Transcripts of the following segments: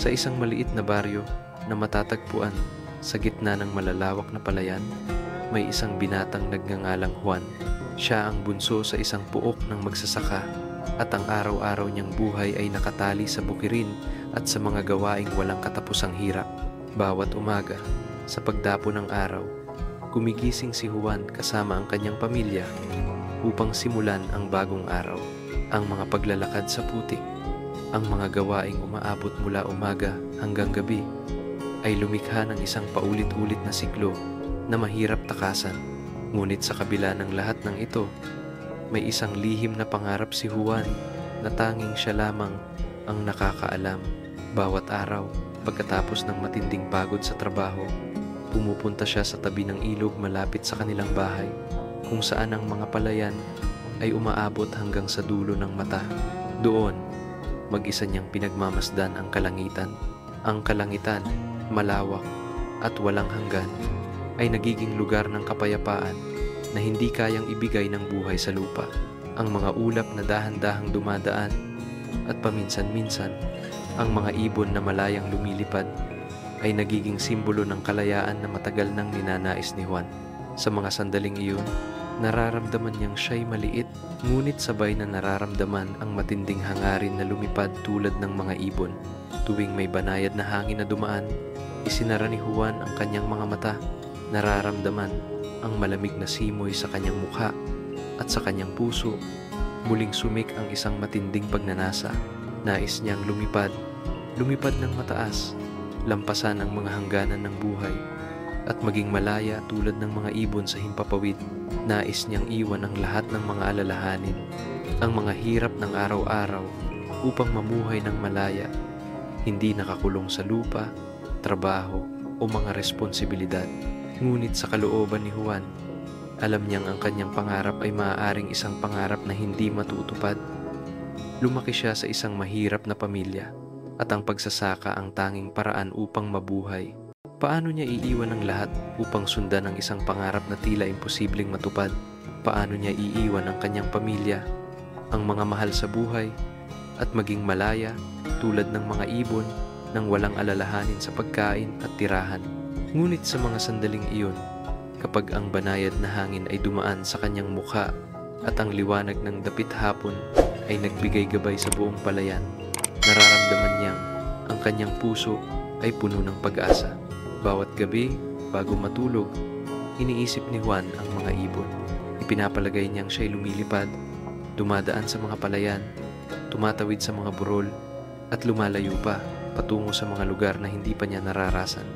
Sa isang maliit na baryo na matatagpuan sa gitna ng malalawak na palayan, may isang binatang nagngangalang Juan. Siya ang bunso sa isang puok ng magsasaka at ang araw-araw niyang buhay ay nakatali sa bukirin at sa mga gawaing walang katapusang hirap. Bawat umaga, sa pagdapo ng araw, gumigising si Juan kasama ang kanyang pamilya upang simulan ang bagong araw. Ang mga paglalakad sa putik, ang mga gawaing umaabot mula umaga hanggang gabi ay lumikha ng isang paulit-ulit na siklo na mahirap takasan. Ngunit sa kabila ng lahat ng ito, may isang lihim na pangarap si Juan na tanging siya lamang ang nakakaalam. Bawat araw, pagkatapos ng matinding pagod sa trabaho, pumupunta siya sa tabi ng ilog malapit sa kanilang bahay, kung saan ang mga palayan ay umaabot hanggang sa dulo ng mata. Doon, mag-isa niyang pinagmamasdan ang kalangitan. Ang kalangitan, malawak at walang hanggan, ay nagiging lugar ng kapayapaan na hindi kayang ibigay ng buhay sa lupa. Ang mga ulap na dahan-dahang dumadaan at paminsan-minsan ang mga ibon na malayang lumilipad ay nagiging simbolo ng kalayaan na matagal nang ninanais ni Juan. Sa mga sandaling iyon, nararamdaman niyang siya'y maliit, ngunit sabay na nararamdaman ang matinding hangarin na lumipad tulad ng mga ibon. Tuwing may banayad na hangin na dumaan, isinara ni Juan ang kanyang mga mata. Nararamdaman ang malamig na simoy sa kanyang mukha at sa kanyang puso. Muling sumik ang isang matinding pagnanasa. Nais niyang lumipad ng mataas, lampasan ang mga hangganan ng buhay, at maging malaya tulad ng mga ibon sa himpapawid. Nais niyang iwan ang lahat ng mga alalahanin, ang mga hirap ng araw-araw, upang mamuhay ng malaya, hindi nakakulong sa lupa, trabaho o mga responsibilidad. Ngunit sa kalooban ni Juan, alam niyang ang kanyang pangarap ay maaaring isang pangarap na hindi matutupad. Lumaki siya sa isang mahirap na pamilya at ang pagsasaka ang tanging paraan upang mabuhay. Paano niya iiwan ang lahat upang sundan ang isang pangarap na tila imposibleng matupad? Paano niya iiwan ang kanyang pamilya, ang mga mahal sa buhay, at maging malaya tulad ng mga ibon nang walang alalahanin sa pagkain at tirahan? Ngunit sa mga sandaling iyon, kapag ang banayad na hangin ay dumaan sa kanyang mukha at ang liwanag ng dapit hapon ay nagbigay gabay sa buong palayan, nararamdaman niyang ang kanyang puso ay puno ng pag-asa. Bawat gabi, bago matulog, iniisip ni Juan ang mga ibon. Ipinapalagay niyang siya'y lumilipad, dumadaan sa mga palayan, tumatawid sa mga burol, at lumalayo pa patungo sa mga lugar na hindi pa niya nararasan.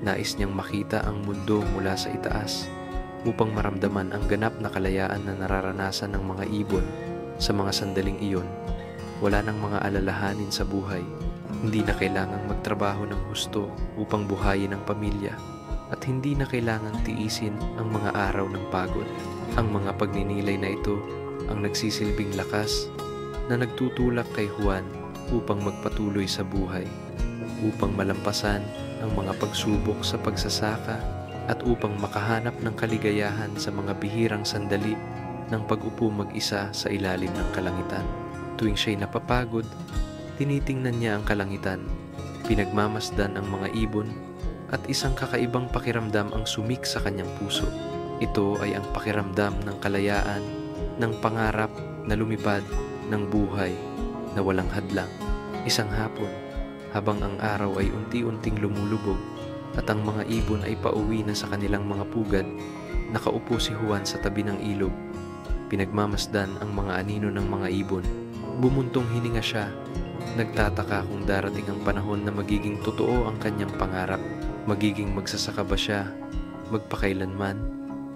Nais niyang makita ang mundo mula sa itaas upang maramdaman ang ganap na kalayaan na nararanasan ng mga ibon. Sa mga sandaling iyon, wala nang mga alalahanin sa buhay. Hindi na kailangang magtrabaho ng husto upang buhayin ang pamilya, at hindi na kailangang tiisin ang mga araw ng pagod. Ang mga pagninilay na ito ang nagsisilbing lakas na nagtutulak kay Juan upang magpatuloy sa buhay, upang malampasan ang mga pagsubok sa pagsasaka, at upang makahanap ng kaligayahan sa mga bihirang sandali ng pag-upo mag-isa sa ilalim ng kalangitan. Tuwing siya'y napapagod, tinitingnan niya ang kalangitan, pinagmamasdan ang mga ibon, at isang kakaibang pakiramdam ang sumik sa kanyang puso. Ito ay ang pakiramdam ng kalayaan, ng pangarap na lumipad, ng buhay na walang hadlang. Isang hapon, habang ang araw ay unti-unting lumulubog at ang mga ibon ay pauwi na sa kanilang mga pugad, nakaupo si Juan sa tabi ng ilog. Pinagmamasdan ang mga anino ng mga ibon. Bumuntong hininga siya, nagtataka kung darating ang panahon na magiging totoo ang kanyang pangarap. Magiging magsasaka ba siya, magpakailanman,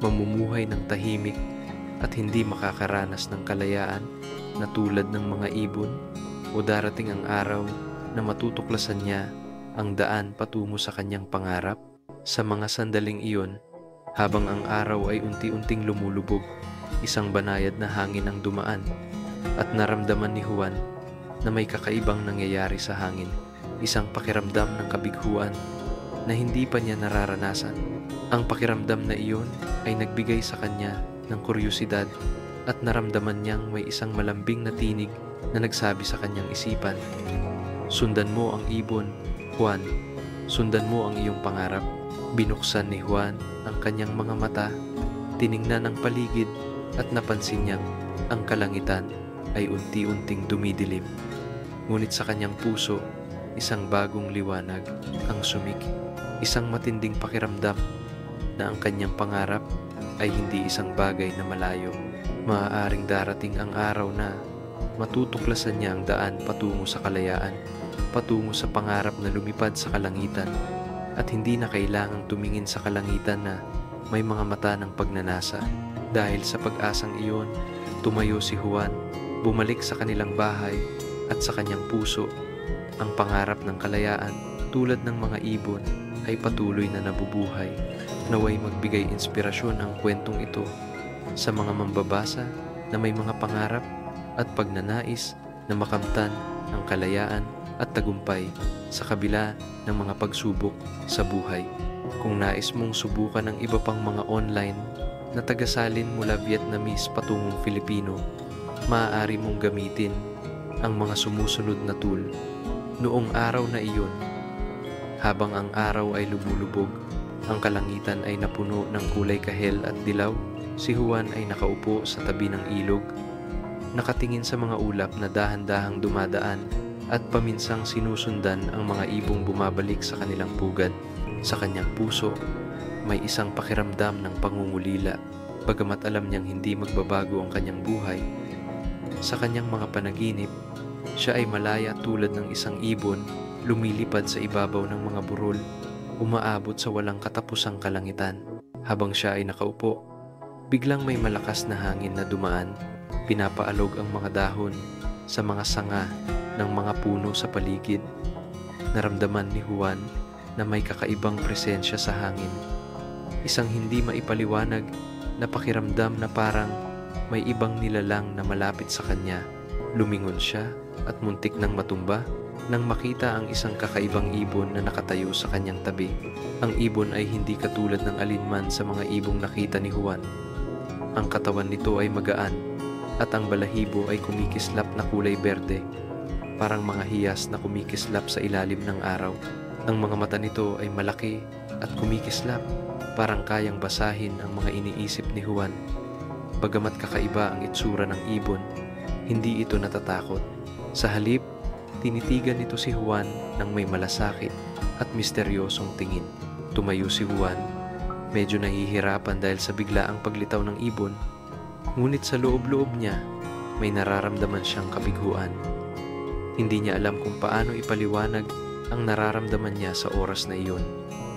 mamumuhay ng tahimik at hindi makakaranas ng kalayaan na tulad ng mga ibon? O darating ang araw na matutuklasan niya ang daan patungo sa kanyang pangarap? Sa mga sandaling iyon, habang ang araw ay unti-unting lumulubog, isang banayad na hangin ang dumaan, at naramdaman ni Juan na may kakaibang nangyayari sa hangin. Isang pakiramdam ng kabiguan na hindi pa niya nararanasan. Ang pakiramdam na iyon ay nagbigay sa kanya ng kuryosidad, at naramdaman niyang may isang malambing na tinig na nagsabi sa kanyang isipan, "Sundan mo ang ibon Juan, sundan mo ang iyong pangarap. Binuksan ni Juan ang kanyang mga mata, tiningnan ang paligid at napansin niyang ang kalangitan ay unti-unting dumidilim. Ngunit sa kanyang puso, isang bagong liwanag ang sumiki. Isang matinding pakiramdam na ang kanyang pangarap ay hindi isang bagay na malayo. Maaaring darating ang araw na matutuklasan niya ang daan patungo sa kalayaan, patungo sa pangarap na lumipad sa kalangitan, at hindi na kailangang tumingin sa kalangitan na may mga mata ng pagnanasa. Dahil sa pag-asang iyon, tumayo si Juan, bumalik sa kanilang bahay at sa kanyang puso. Ang pangarap ng kalayaan, tulad ng mga ibon, ay patuloy na nabubuhay. Naway magbigay inspirasyon ang kwentong ito sa mga mambabasa na may mga pangarap at pagnanais na makamtan ang kalayaan at tagumpay sa kabila ng mga pagsubok sa buhay. Kung nais mong subukan ang iba pang mga online na tagasalin mula Vietnamese patungong Filipino, maaari mong gamitin ang mga sumusunod na tool. Noong araw na iyon, habang ang araw ay lumulubog, ang kalangitan ay napuno ng kulay kahel at dilaw, si Juan ay nakaupo sa tabi ng ilog, nakatingin sa mga ulap na dahan-dahang dumadaan at paminsang sinusundan ang mga ibong bumabalik sa kanilang pugad. Sa kanyang puso, may isang pakiramdam ng pangungulila, bagamat alam niyang hindi magbabago ang kanyang buhay. Sa kanyang mga panaginip, siya ay malaya tulad ng isang ibon, lumilipad sa ibabaw ng mga burol, umaabot sa walang katapusang kalangitan. Habang siya ay nakaupo, biglang may malakas na hangin na dumaan, pinapaalog ang mga dahon sa mga sanga ng mga puno sa paligid. Naramdaman ni Juan na may kakaibang presensya sa hangin. Isang hindi maipaliwanag na pakiramdam na parang may ibang nilalang na malapit sa kanya. Lumingon siya at muntik nang matumba nang makita ang isang kakaibang ibon na nakatayo sa kanyang tabi. Ang ibon ay hindi katulad ng alinman sa mga ibong nakita ni Juan. Ang katawan nito ay magaan at ang balahibo ay kumikislap na kulay berde, parang mga hiyas na kumikislap sa ilalim ng araw. Ang mga mata nito ay malaki at kumikislap, parang kayang basahin ang mga iniisip ni Juan. Bagamat kakaiba ang itsura ng ibon, hindi ito natatakot. Sa halip, tinitigan nito si Juan ng may malasakit at misteryosong tingin. Tumayo si Juan, medyo nahihirapan dahil sa biglaang paglitaw ng ibon, ngunit sa loob-loob niya, may nararamdaman siyang kabiguan. Hindi niya alam kung paano ipaliwanag ang nararamdaman niya sa oras na iyon.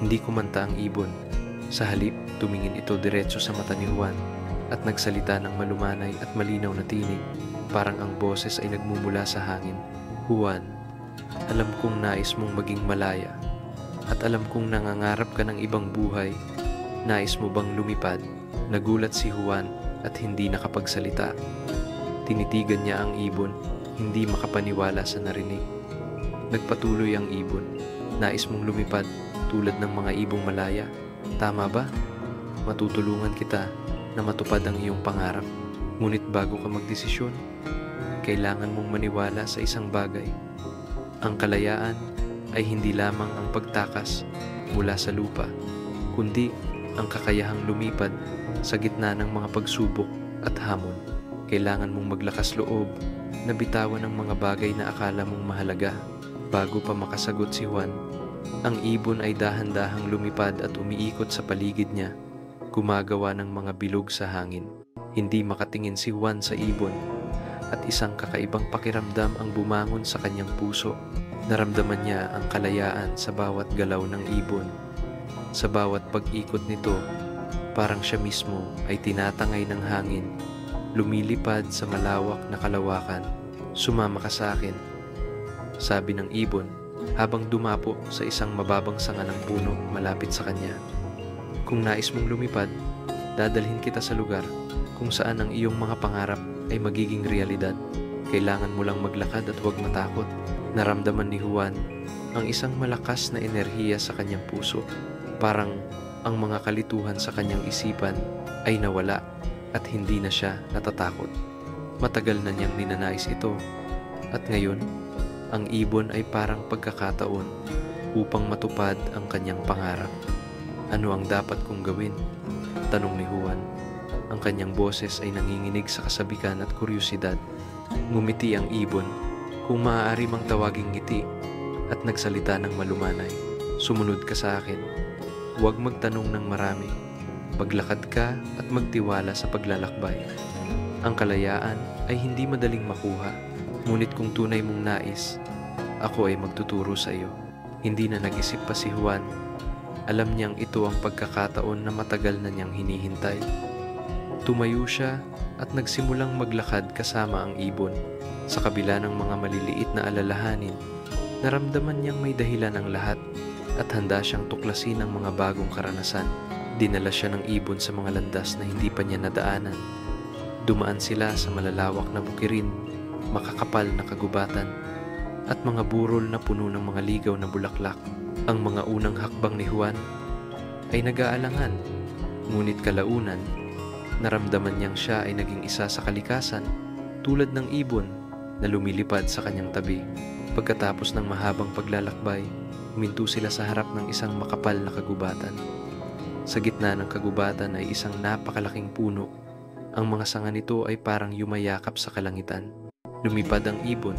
Hindi kumanta ang ibon. Sa halip, tumingin ito diretso sa mata ni Juan at nagsalita ng malumanay at malinaw na tinig, parang ang boses ay nagmumula sa hangin. Juan, alam kong nais mong maging malaya at alam kong nangangarap ka ng ibang buhay. Nais mo bang lumipad? Nagulat si Juan at hindi nakapagsalita. Tinitigan niya ang ibon, hindi makapaniwala sa narinig. Nagpatuloy ang ibon. Nais mong lumipad tulad ng mga ibong malaya. Tama ba? Matutulungan kita na matupad ang iyong pangarap. Ngunit bago ka magdesisyon, kailangan mong maniwala sa isang bagay. Ang kalayaan ay hindi lamang ang pagtakas mula sa lupa, kundi ang kakayahang lumipad sa gitna ng mga pagsubok at hamon. Kailangan mong maglakas loob na bitawan ang mga bagay na akala mong mahalaga. Bago pa makasagot si Juan, ang ibon ay dahan-dahang lumipad at umiikot sa paligid niya, gumagawa ng mga bilog sa hangin. Hindi makatingin si Juan sa ibon at isang kakaibang pakiramdam ang bumangon sa kanyang puso. Naramdaman niya ang kalayaan sa bawat galaw ng ibon. Sa bawat pag-ikot nito, parang siya mismo ay tinatangay ng hangin, lumilipad sa malawak na kalawakan. Sumama ka sa akin, sabi ng ibon habang dumapo sa isang mababang sanga ng puno malapit sa kanya. Kung nais mong lumipad, dadalhin kita sa lugar kung saan ang iyong mga pangarap ay magiging realidad. Kailangan mo lang maglakad at huwag matakot. Naramdaman ni Juan ang isang malakas na enerhiya sa kanyang puso. Parang ang mga kalituhan sa kanyang isipan ay nawala at hindi na siya natatakot. Matagal na niyang ninanais ito at ngayon, ang ibon ay parang pagkakataon. upang matupad ang kanyang pangarap. Ano ang dapat kong gawin? Tanong ni Juan. Ang kanyang boses ay nanginginig sa kasabikan at kuryosidad. Ngumiti ang ibon, kung maaari mang tawaging ngiti, at nagsalita ng malumanay. Sumunod ka sa akin. Huwag magtanong ng marami. Paglakad ka at magtiwala sa paglalakbay. Ang kalayaan ay hindi madaling makuha, ngunit kung tunay mong nais, ako ay magtuturo sa iyo. Hindi na nag-isip pa si Juan. Alam niyang ito ang pagkakataon na matagal na niyang hinihintay. Tumayo siya at nagsimulang maglakad kasama ang ibon. Sa kabila ng mga maliliit na alalahanin, naramdaman niyang may dahilan ang lahat at handa siyang tuklasin ang mga bagong karanasan. Dinala siya ng ibon sa mga landas na hindi pa niya nadaanan. Dumaan sila sa malalawak na bukirin, makakapal na kagubatan, at mga burol na puno ng mga ligaw na bulaklak. Ang mga unang hakbang ni Juan ay nag-aalangan, ngunit kalaunan, naramdaman niyang siya ay naging isa sa kalikasan, tulad ng ibon na lumilipad sa kanyang tabi. Pagkatapos ng mahabang paglalakbay, huminto sila sa harap ng isang makapal na kagubatan. Sa gitna ng kagubatan ay isang napakalaking puno. Ang mga sanga nito ay parang yumayakap sa kalangitan. Lumipad ang ibon,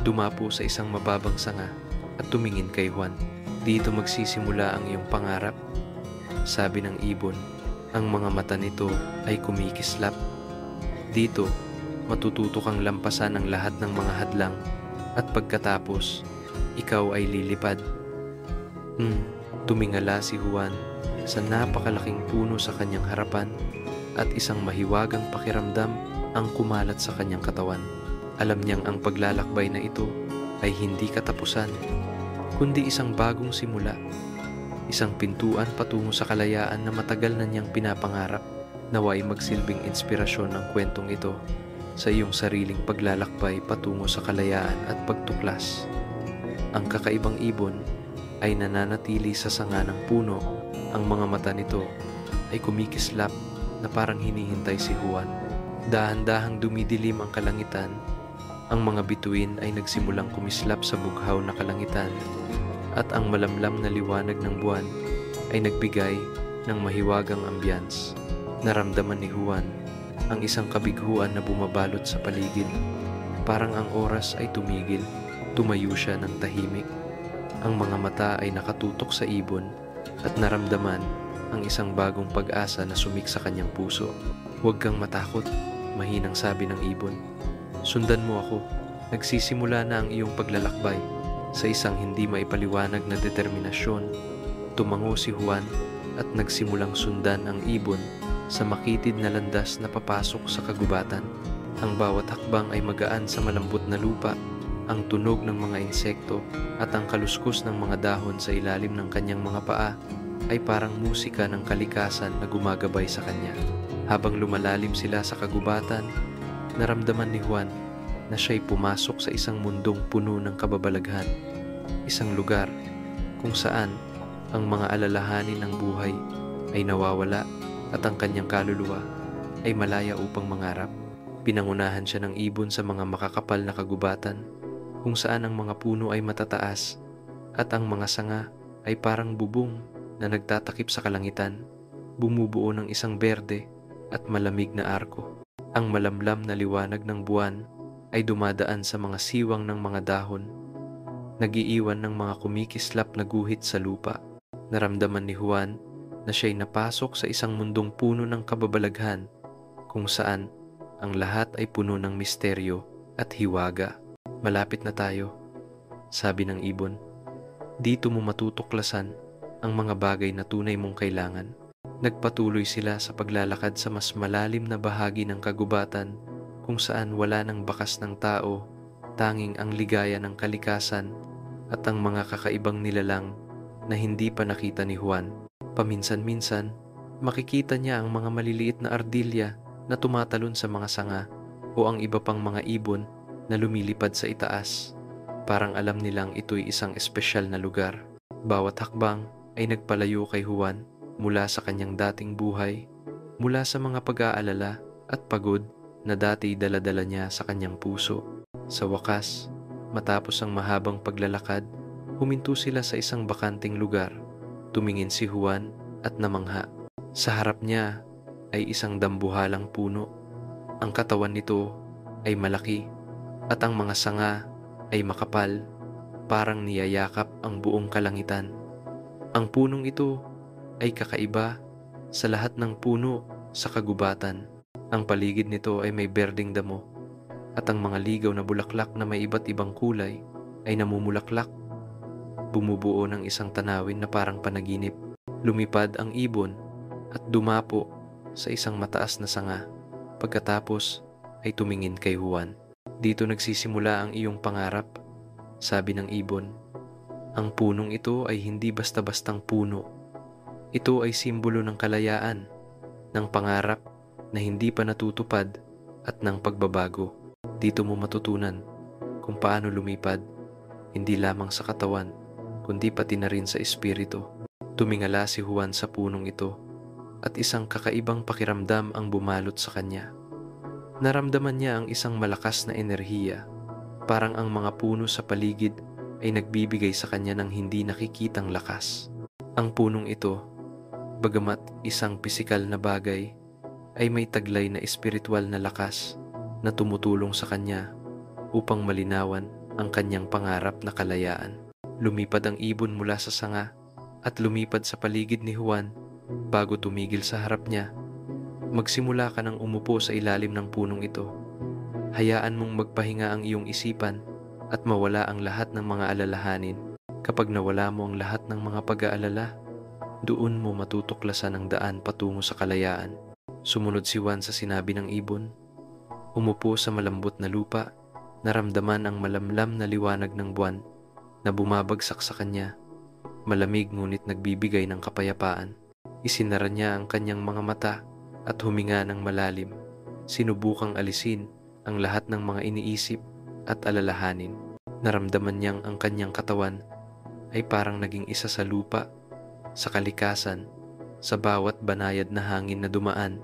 dumapo sa isang mababang sanga at tumingin kay Juan. Dito magsisimula ang iyong pangarap, sabi ng ibon. Ang mga mata nito ay kumikislap. Dito, matututo kang lampasan ang lahat ng mga hadlang at pagkatapos, ikaw ay lilipad. Tumingala si Juan sa napakalaking puno sa kanyang harapan at isang mahiwagang pakiramdam ang kumalat sa kanyang katawan. Alam niyang ang paglalakbay na ito ay hindi katapusan, kundi isang bagong simula, isang pintuan patungo sa kalayaan na matagal na niyang pinapangarap. Naway magsilbing inspirasyon ng kwentong ito sa iyong sariling paglalakbay patungo sa kalayaan at pagtuklas. Ang kakaibang ibon ay nananatili sa sanga ng puno. Ang mga mata nito ay kumikislap na parang hinihintay si Juan. Dahan-dahang dumidilim ang kalangitan. Ang mga bituin ay nagsimulang kumislap sa bughaw na kalangitan at ang malamlam na liwanag ng buwan ay nagbigay ng mahiwagang ambience. Naramdaman ni Juan ang isang kabiguan na bumabalot sa paligid. Parang ang oras ay tumigil. Tumayo siya ng tahimik. Ang mga mata ay nakatutok sa ibon at naramdaman ang isang bagong pag-asa na sumik sa kanyang puso. Huwag kang matakot, mahinang sabi ng ibon. Sundan mo ako. Nagsisimula na ang iyong paglalakbay. Sa isang hindi maipaliwanag na determinasyon, tumango si Juan at nagsimulang sundan ang ibon sa makitid na landas na papasok sa kagubatan. Ang bawat hakbang ay magaan sa malambot na lupa. Ang tunog ng mga insekto at ang kaluskos ng mga dahon sa ilalim ng kanyang mga paa ay parang musika ng kalikasan na gumagabay sa kanya. Habang lumalalim sila sa kagubatan, naramdaman ni Juan na siya'y pumasok sa isang mundong puno ng kababalaghan. Isang lugar kung saan ang mga alalahanin ng buhay ay nawawala at ang kanyang kaluluwa ay malaya upang mangarap. Pinangunahan siya ng ibon sa mga makakapal na kagubatan kung saan ang mga puno ay matataas at ang mga sanga ay parang bubong na nagtatakip sa kalangitan, bumubuo ng isang berde at malamig na arko. Ang malamlam na liwanag ng buwan ay dumadaan sa mga siwang ng mga dahon, nagiiwan ng mga kumikislap na guhit sa lupa. Naramdaman ni Juan na siya'y napasok sa isang mundong puno ng kababalaghan kung saan ang lahat ay puno ng misteryo at hiwaga. Malapit na tayo, sabi ng ibon. Dito mo matutuklasan ang mga bagay na tunay mong kailangan. Nagpatuloy sila sa paglalakad sa mas malalim na bahagi ng kagubatan kung saan wala ng bakas ng tao, tanging ang ligaya ng kalikasan at ang mga kakaibang nilalang na hindi pa nakita ni Juan. Paminsan-minsan, makikita niya ang mga maliliit na ardilya na tumatalon sa mga sanga o ang iba pang mga ibon na lumilipad sa itaas. Parang alam nilang ito'y isang espesyal na lugar. Bawat hakbang ay nagpalayo kay Juan mula sa kanyang dating buhay, mula sa mga pag-aalala at pagod na dati dala-dala niya sa kanyang puso. Sa wakas, matapos ang mahabang paglalakad, Huminto sila sa isang bakanting lugar. Tumingin si Juan at namangha. Sa harap niya ay isang dambuhalang puno. Ang katawan nito ay malaki at ang mga sanga ay makapal, parang niyayakap ang buong kalangitan. Ang punong ito ay kakaiba sa lahat ng puno sa kagubatan. Ang paligid nito ay may berdeng damo at ang mga ligaw na bulaklak na may iba't ibang kulay ay namumulaklak, bumubuo ng isang tanawin na parang panaginip. Lumipad ang ibon at dumapo sa isang mataas na sanga. Pagkatapos ay tumingin kay Juan. Dito nagsisimula ang iyong pangarap, sabi ng ibon. Ang punong ito ay hindi basta-bastang puno. Ito ay simbolo ng kalayaan, ng pangarap na hindi pa natutupad at ng pagbabago. Dito mo matutunan kung paano lumipad, hindi lamang sa katawan, kundi pati na rin sa espiritu. Tumingala si Juan sa punong ito at isang kakaibang pakiramdam ang bumalot sa kanya. Naramdaman niya ang isang malakas na enerhiya, parang ang mga puno sa paligid ay nagbibigay sa kanya ng hindi nakikitang lakas. Ang punong ito, bagamat isang pisikal na bagay, ay may taglay na espiritual na lakas na tumutulong sa kanya upang malinawan ang kanyang pangarap na kalayaan. Lumipad ang ibon mula sa sanga at lumipad sa paligid ni Juan bago tumigil sa harap niya. Magsimula ka ng umupo sa ilalim ng punong ito. Hayaan mong magpahinga ang iyong isipan at mawala ang lahat ng mga alalahanin. Kapag nawala mo ang lahat ng mga pag-aalala, doon mo matutuklasan ang daan patungo sa kalayaan. Sumunod si Juan sa sinabi ng ibon. Umupo sa malambot na lupa, naramdaman ang malamlam na liwanag ng buwan na bumabagsak sa kanya. Malamig ngunit nagbibigay ng kapayapaan. Isinara niya ang kanyang mga mata at huminga ng malalim. Sinubukang alisin ang lahat ng mga iniisip at alalahanin. Naramdaman niyang ang kanyang katawan ay parang naging isa sa lupa, sa kalikasan, sa bawat banayad na hangin na dumaan.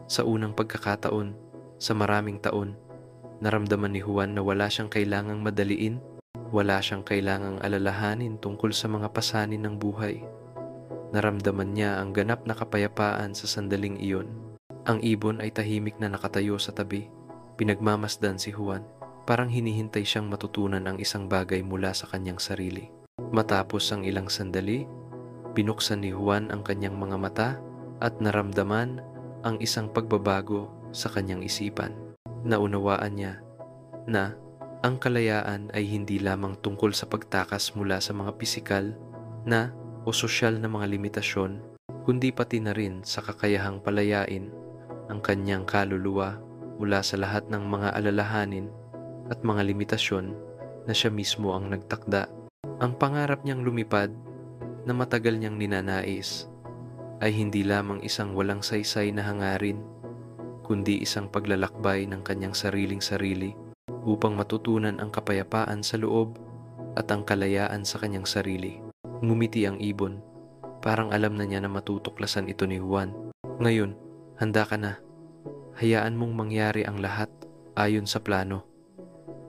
Sa unang pagkakataon, sa maraming taon, naramdaman ni Juan na wala siyang kailangang madaliin, wala siyang kailangang alalahanin tungkol sa mga pasanin ng buhay. Naramdaman niya ang ganap na kapayapaan sa sandaling iyon. Ang ibon ay tahimik na nakatayo sa tabi. Pinagmamasdan si Juan. Parang hinihintay siyang matutunan ang isang bagay mula sa kanyang sarili. Matapos ang ilang sandali, binuksan ni Juan ang kanyang mga mata at naramdaman ang isang pagbabago sa kanyang isipan. Naunawaan niya na ang kalayaan ay hindi lamang tungkol sa pagtakas mula sa mga pisikal na o sosyal na mga limitasyon, kundi pati na rin sa kakayahang palayain ang kanyang kaluluwa mula sa lahat ng mga alalahanin at mga limitasyon na siya mismo ang nagtakda. Ang pangarap niyang lumipad na matagal niyang ninanais ay hindi lamang isang walang saysay na hangarin, kundi isang paglalakbay ng kanyang sariling-sarili upang matutunan ang kapayapaan sa loob at ang kalayaan sa kanyang sarili. Ngumiti ang ibon, parang alam na niya na matutuklasan ito ni Juan. Ngayon, handa ka na. Hayaan mong mangyari ang lahat ayon sa plano.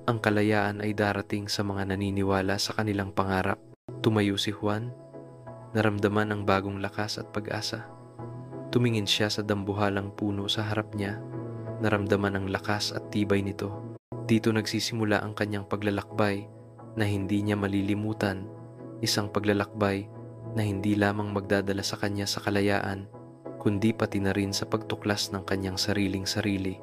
Ang kalayaan ay darating sa mga naniniwala sa kanilang pangarap. Tumayo si Juan, naramdaman ang bagong lakas at pag-asa. Tumingin siya sa dambuhalang puno sa harap niya, naramdaman ang lakas at tibay nito. Dito nagsisimula ang kanyang paglalakbay na hindi niya malilimutan, isang paglalakbay na hindi lamang magdadala sa kanya sa kalayaan, kundi pati na rin sa pagtuklas ng kanyang sariling-sarili.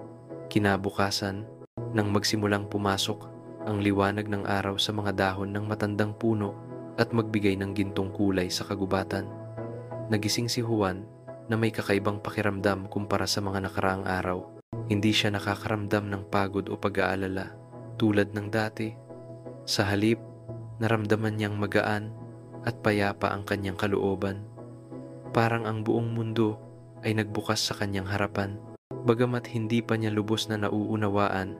Kinabukasan, nang magsimulang pumasok ang liwanag ng araw sa mga dahon ng matandang puno at magbigay ng gintong kulay sa kagubatan, nagising si Juan na may kakaibang pakiramdam kumpara sa mga nakaraang araw. Hindi siya nakakaramdam ng pagod o pag-aalala tulad ng dati. Sa halip, naramdaman niyang magaan at payapa ang kanyang kalooban. Parang ang buong mundo ay nagbukas sa kanyang harapan. Bagamat hindi pa niya lubos na nauunawaan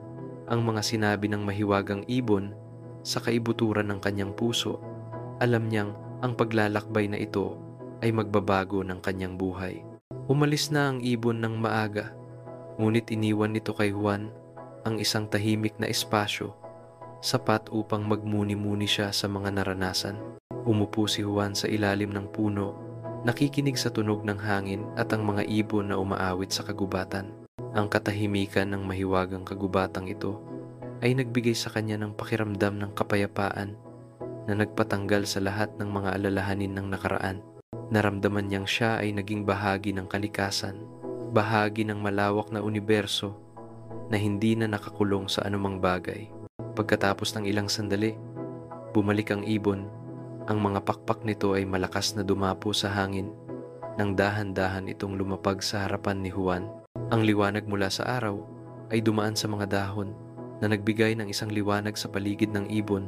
ang mga sinabi ng mahiwagang ibon sa kaibuturan ng kanyang puso, alam niyang ang paglalakbay na ito ay magbabago ng kanyang buhay. Umalis na ang ibon ng maaga, ngunit iniwan nito kay Juan ang isang tahimik na espasyo sapat upang magmuni-muni siya sa mga naranasan. Umupo si Juan sa ilalim ng puno, nakikinig sa tunog ng hangin at ang mga ibon na umaawit sa kagubatan. Ang katahimikan ng mahiwagang kagubatang ito ay nagbigay sa kanya ng pakiramdam ng kapayapaan na nagpatanggal sa lahat ng mga alalahanin ng nakaraan. Naramdaman niyang siya ay naging bahagi ng kalikasan, bahagi ng malawak na universo na hindi na nakakulong sa anumang bagay. Pagkatapos ng ilang sandali, bumalik ang ibon. Ang mga pakpak nito ay malakas na dumapo sa hangin nang dahan-dahan itong lumapag sa harapan ni Juan. Ang liwanag mula sa araw ay dumaan sa mga dahon na nagbigay ng isang liwanag sa paligid ng ibon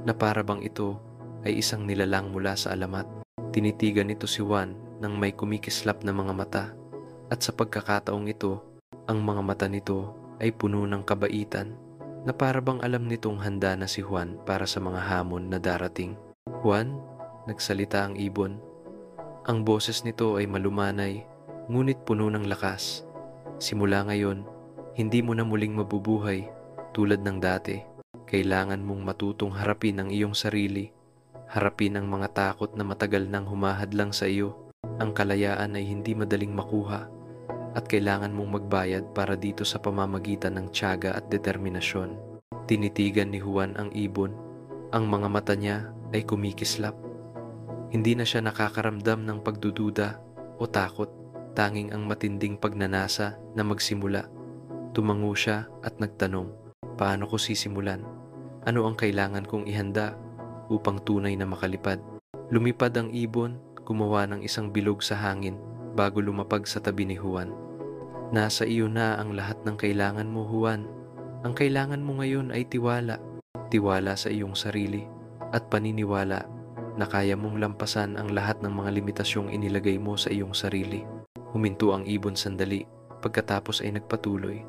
na para bang ito ay isang nilalang mula sa alamat. Tinitigan nito si Juan ng may kumikislap na mga mata at sa pagkakataong ito, ang mga mata nito ay puno ng kabaitan na para bang alam nitong handa na si Juan para sa mga hamon na darating. Juan, nagsalita ang ibon. Ang boses nito ay malumanay, ngunit puno ng lakas. Simula ngayon, hindi mo na muling mabubuhay tulad ng dati. Kailangan mong matutong harapin ang iyong sarili. Harapin ang mga takot na matagal nang humahadlang sa iyo. Ang kalayaan ay hindi madaling makuha at kailangan mong magbayad para dito sa pamamagitan ng tiyaga at determinasyon. Tinitigan ni Juan ang ibon. Ang mga mata niya ay kumikislap. Hindi na siya nakakaramdam ng pagdududa o takot, tanging ang matinding pagnanasa na magsimula. Tumango siya at nagtanong, paano ko sisimulan? Ano ang kailangan kong ihanda upang tunay na makalipad? Lumipad ang ibon, gumawa ng isang bilog sa hangin bago lumapag sa tabi ni Juan. Nasa iyo na ang lahat ng kailangan mo, Juan. Ang kailangan mo ngayon ay tiwala. Tiwala sa iyong sarili at paniniwala na kaya mong lampasan ang lahat ng mga limitasyong inilagay mo sa iyong sarili. Huminto ang ibon sandali, pagkatapos ay nagpatuloy.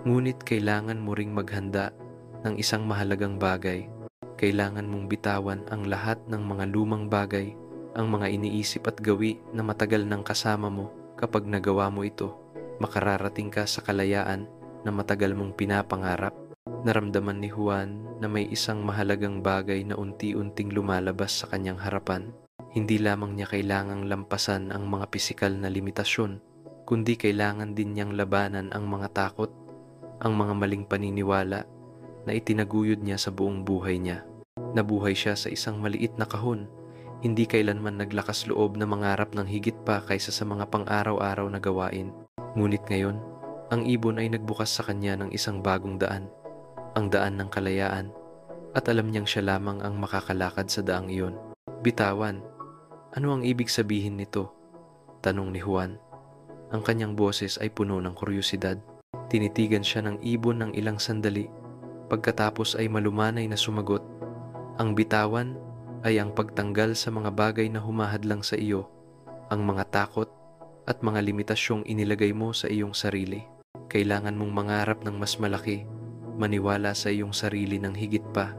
Ngunit kailangan mo ring maghanda ng isang mahalagang bagay. Kailangan mong bitawan ang lahat ng mga lumang bagay, ang mga iniisip at gawi na matagal nang kasama mo. Kapag nagawa mo ito, makararating ka sa kalayaan na matagal mong pinapangarap. Naramdaman ni Juan na may isang mahalagang bagay na unti-unting lumalabas sa kanyang harapan. Hindi lamang niya kailangang lampasan ang mga pisikal na limitasyon, kundi kailangan din niyang labanan ang mga takot, ang mga maling paniniwala na itinaguyod niya sa buong buhay niya. Nabuhay siya sa isang maliit na kahon, hindi kailanman naglakas loob na mangarap ng higit pa kaysa sa mga pang-araw-araw na gawain. Ngunit ngayon, ang ibon ay nagbukas sa kanya ng isang bagong daan, ang daan ng kalayaan, at alam niyang siya lamang ang makakalakad sa daang iyon. Bitawan, ano ang ibig sabihin nito? Tanong ni Juan. Ang kanyang boses ay puno ng kuryosidad. Tinitigan siya ng ibon ng ilang sandali, pagkatapos ay malumanay na sumagot, ang bitawan ay ang pagtanggal sa mga bagay na humahadlang sa iyo, ang mga takot at mga limitasyong inilagay mo sa iyong sarili. Kailangan mong mangarap ng mas malaki, maniwala sa iyong sarili ng higit pa.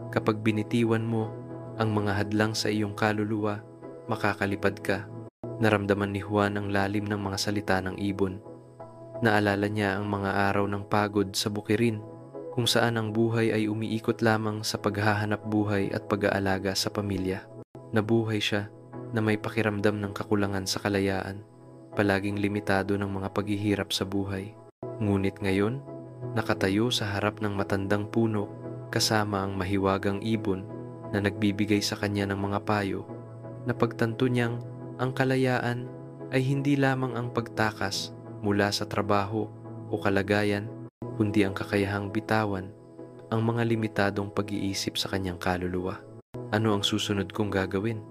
Kapag binitiwan mo ang mga hadlang sa iyong kaluluwa, makakalipad ka. Naramdaman ni Juan ang lalim ng mga salita ng ibon. Naalala niya ang mga araw ng pagod sa bukirin, kung saan ang buhay ay umiikot lamang sa paghahanap buhay at pag-aalaga sa pamilya. Nabuhay siya na may pakiramdam ng kakulangan sa kalayaan, palaging limitado ng mga paghihirap sa buhay. Ngunit ngayon, nakatayo sa harap ng matandang puno kasama ang mahiwagang ibon na nagbibigay sa kanya ng mga payo, napagtanto niyang ang kalayaan ay hindi lamang ang pagtakas mula sa trabaho o kalagayan, kundi ang kakayahang bitawan ang mga limitadong pag-iisip sa kanyang kaluluwa. Ano ang susunod kong gagawin?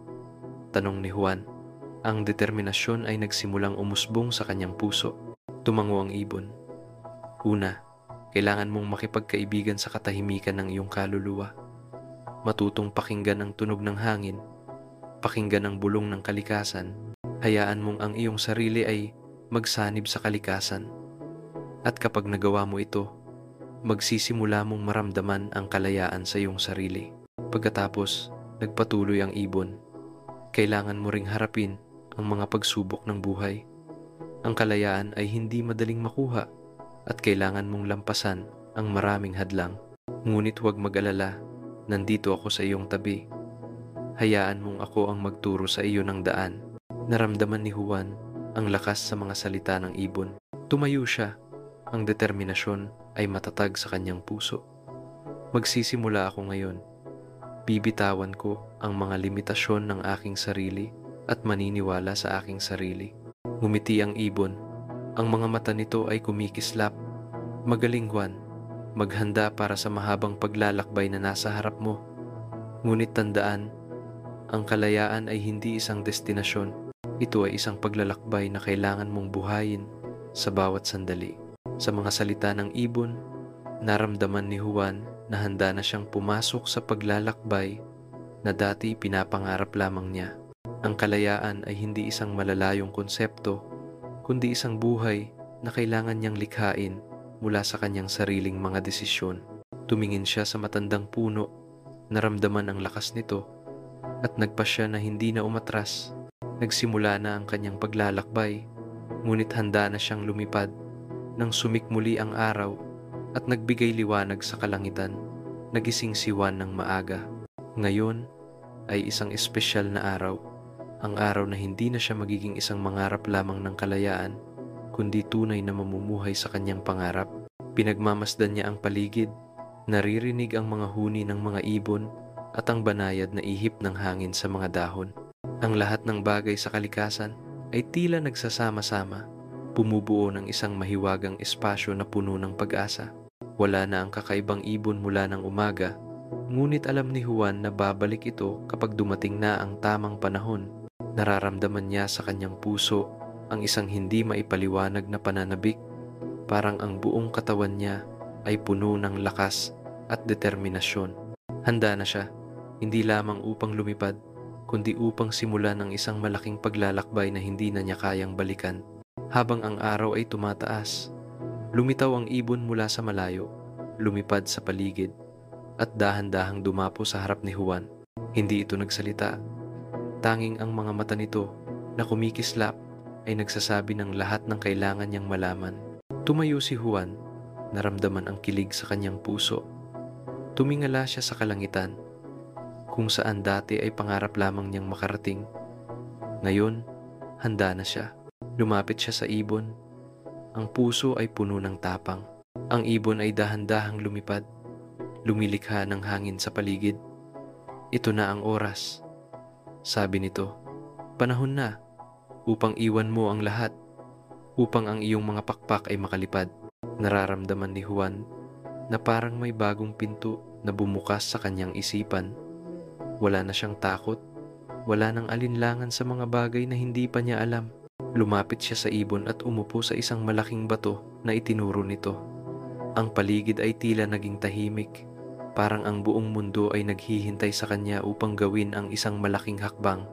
Tanong ni Juan. Ang determinasyon ay nagsimulang umusbong sa kanyang puso. Tumango ang ibon. Una, kailangan mong makipagkaibigan sa katahimikan ng iyong kaluluwa. Matutong pakinggan ang tunog ng hangin, pakinggan ang bulong ng kalikasan. Hayaan mong ang iyong sarili ay magsanib sa kalikasan. At kapag nagawa mo ito, magsisimula mong maramdaman ang kalayaan sa iyong sarili. Pagkatapos, nagpatuloy ang ibon. Kailangan mo ring harapin ang mga pagsubok ng buhay. Ang kalayaan ay hindi madaling makuha at kailangan mong lampasan ang maraming hadlang. Ngunit huwag mag-alala, nandito ako sa iyong tabi. Hayaan mong ako ang magturo sa iyo ng daan. Naramdaman ni Juan ang lakas sa mga salita ng ibon. Tumayo siya, ang determinasyon ay matatag sa kanyang puso. Magsisimula ako ngayon. Bibitawan ko ang mga limitasyon ng aking sarili at maniniwala sa aking sarili. Ngumiti ang ibon. Ang mga mata nito ay kumikislap. Magaling, Juan. Maghanda para sa mahabang paglalakbay na nasa harap mo. Ngunit tandaan, ang kalayaan ay hindi isang destinasyon. Ito ay isang paglalakbay na kailangan mong buhayin sa bawat sandali. Sa mga salita ng ibon, naramdaman ni Juan na handa na siyang pumasok sa paglalakbay na dati pinapangarap lamang niya. Ang kalayaan ay hindi isang malalayong konsepto, kundi isang buhay na kailangan niyang likhain mula sa kanyang sariling mga desisyon. Tumingin siya sa matandang puno, naramdaman ang lakas nito, at nagpasya na hindi na umatras. Nagsimula na ang kanyang paglalakbay, ngunit handa na siyang lumipad nang sumikmuli ang araw at nagbigay liwanag sa kalangitan. Nagising si Juan ng maaga. Ngayon ay isang espesyal na araw, ang araw na hindi na siya magiging isang mangarap lamang ng kalayaan, kundi tunay na mamumuhay sa kanyang pangarap. Pinagmamasdan niya ang paligid, naririnig ang mga huni ng mga ibon at ang banayad na ihip ng hangin sa mga dahon. Ang lahat ng bagay sa kalikasan ay tila nagsasama-sama, bumubuo ng isang mahiwagang espasyo na puno ng pag-asa. Wala na ang kakaibang ibon mula ng umaga, ngunit alam ni Juan na babalik ito kapag dumating na ang tamang panahon. Nararamdaman niya sa kanyang puso ang isang hindi maipaliwanag na pananabik, parang ang buong katawan niya ay puno ng lakas at determinasyon. Handa na siya, hindi lamang upang lumipad, kundi upang simulan ng isang malaking paglalakbay na hindi na niya kayang balikan. Habang ang araw ay tumataas, lumitaw ang ibon mula sa malayo, lumipad sa paligid, at dahan-dahang dumapo sa harap ni Juan. Hindi ito nagsalita. Tanging ang mga mata nito na kumikislap ay nagsasabi ng lahat ng kailangan niyang malaman. Tumayo si Juan, naramdaman ang kilig sa kanyang puso. Tumingala siya sa kalangitan, kung saan dati ay pangarap lamang niyang makarating. Ngayon, handa na siya. Lumapit siya sa ibon. Ang puso ay puno ng tapang. Ang ibon ay dahan-dahang lumipad, lumilikha ng hangin sa paligid. Ito na ang oras, sabi nito. Panahon na upang iwan mo ang lahat, upang ang iyong mga pakpak ay makalipad. Nararamdaman ni Juan na parang may bagong pinto na bumukas sa kanyang isipan. Wala na siyang takot, wala nang alinlangan sa mga bagay na hindi pa niya alam. Lumapit siya sa ibon at umupo sa isang malaking bato na itinuro nito. Ang paligid ay tila naging tahimik, parang ang buong mundo ay naghihintay sa kanya upang gawin ang isang malaking hakbang.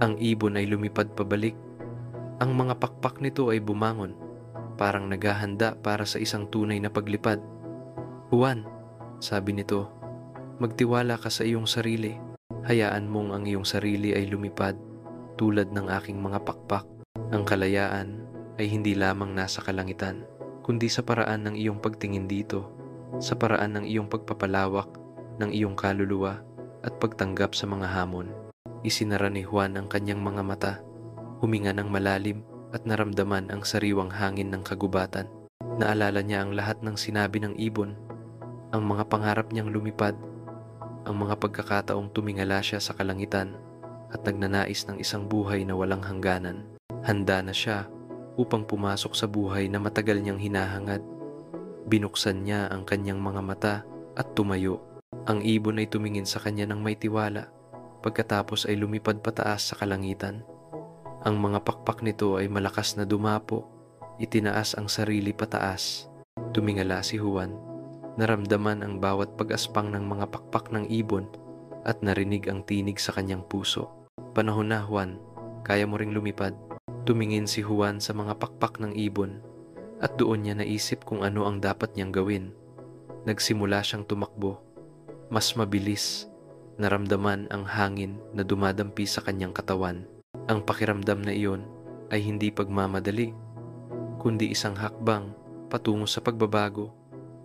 Ang ibon ay lumipad pabalik. Ang mga pakpak nito ay bumangon, parang naghahanda para sa isang tunay na paglipad. Juan, sabi nito, magtiwala ka sa iyong sarili. Hayaan mong ang iyong sarili ay lumipad tulad ng aking mga pakpak. Ang kalayaan ay hindi lamang nasa kalangitan, kundi sa paraan ng iyong pagtingin dito, sa paraan ng iyong pagpapalawak ng iyong kaluluwa at pagtanggap sa mga hamon. Isinara ni Juan ang kanyang mga mata, huminga ng malalim at naramdaman ang sariwang hangin ng kagubatan. Naalala niya ang lahat ng sinabi ng ibon, ang mga pangarap niyang lumipad, ang mga pagkakataong tumingala siya sa kalangitan at nagnanais ng isang buhay na walang hangganan. Handa na siya upang pumasok sa buhay na matagal niyang hinahangad. Binuksan niya ang kanyang mga mata at tumayo. Ang ibon ay tumingin sa kanya ng may tiwala, pagkatapos ay lumipad pataas sa kalangitan. Ang mga pakpak nito ay malakas na dumapo, itinaas ang sarili pataas. Tumingala si Juan, naramdaman ang bawat pag-aspang ng mga pakpak ng ibon at narinig ang tinig sa kanyang puso. Panahon na, Juan, kaya mo ring lumipad. Tumingin si Juan sa mga pakpak ng ibon at doon niya naisip kung ano ang dapat niyang gawin. Nagsimula siyang tumakbo, mas mabilis. Naramdaman ang hangin na dumadampi sa kanyang katawan. Ang pakiramdam na iyon ay hindi pagmamadali, kundi isang hakbang patungo sa pagbabago,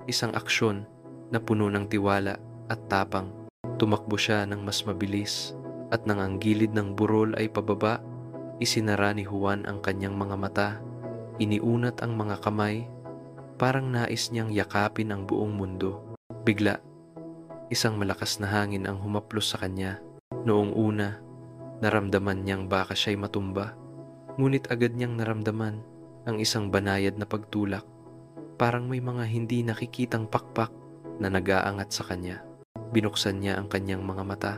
isang aksyon na puno ng tiwala at tapang. Tumakbo siya ng mas mabilis at nang ang gilid ng burol ay pababa, isinara ni Juan ang kanyang mga mata, iniunat ang mga kamay, parang nais niyang yakapin ang buong mundo. Bigla, isang malakas na hangin ang humaplos sa kanya. Noong una, naramdaman niyang baka siya'y matumba, ngunit agad niyang naramdaman ang isang banayad na pagtulak, parang may mga hindi nakikitang pakpak na nag-aangat sa kanya. Binuksan niya ang kanyang mga mata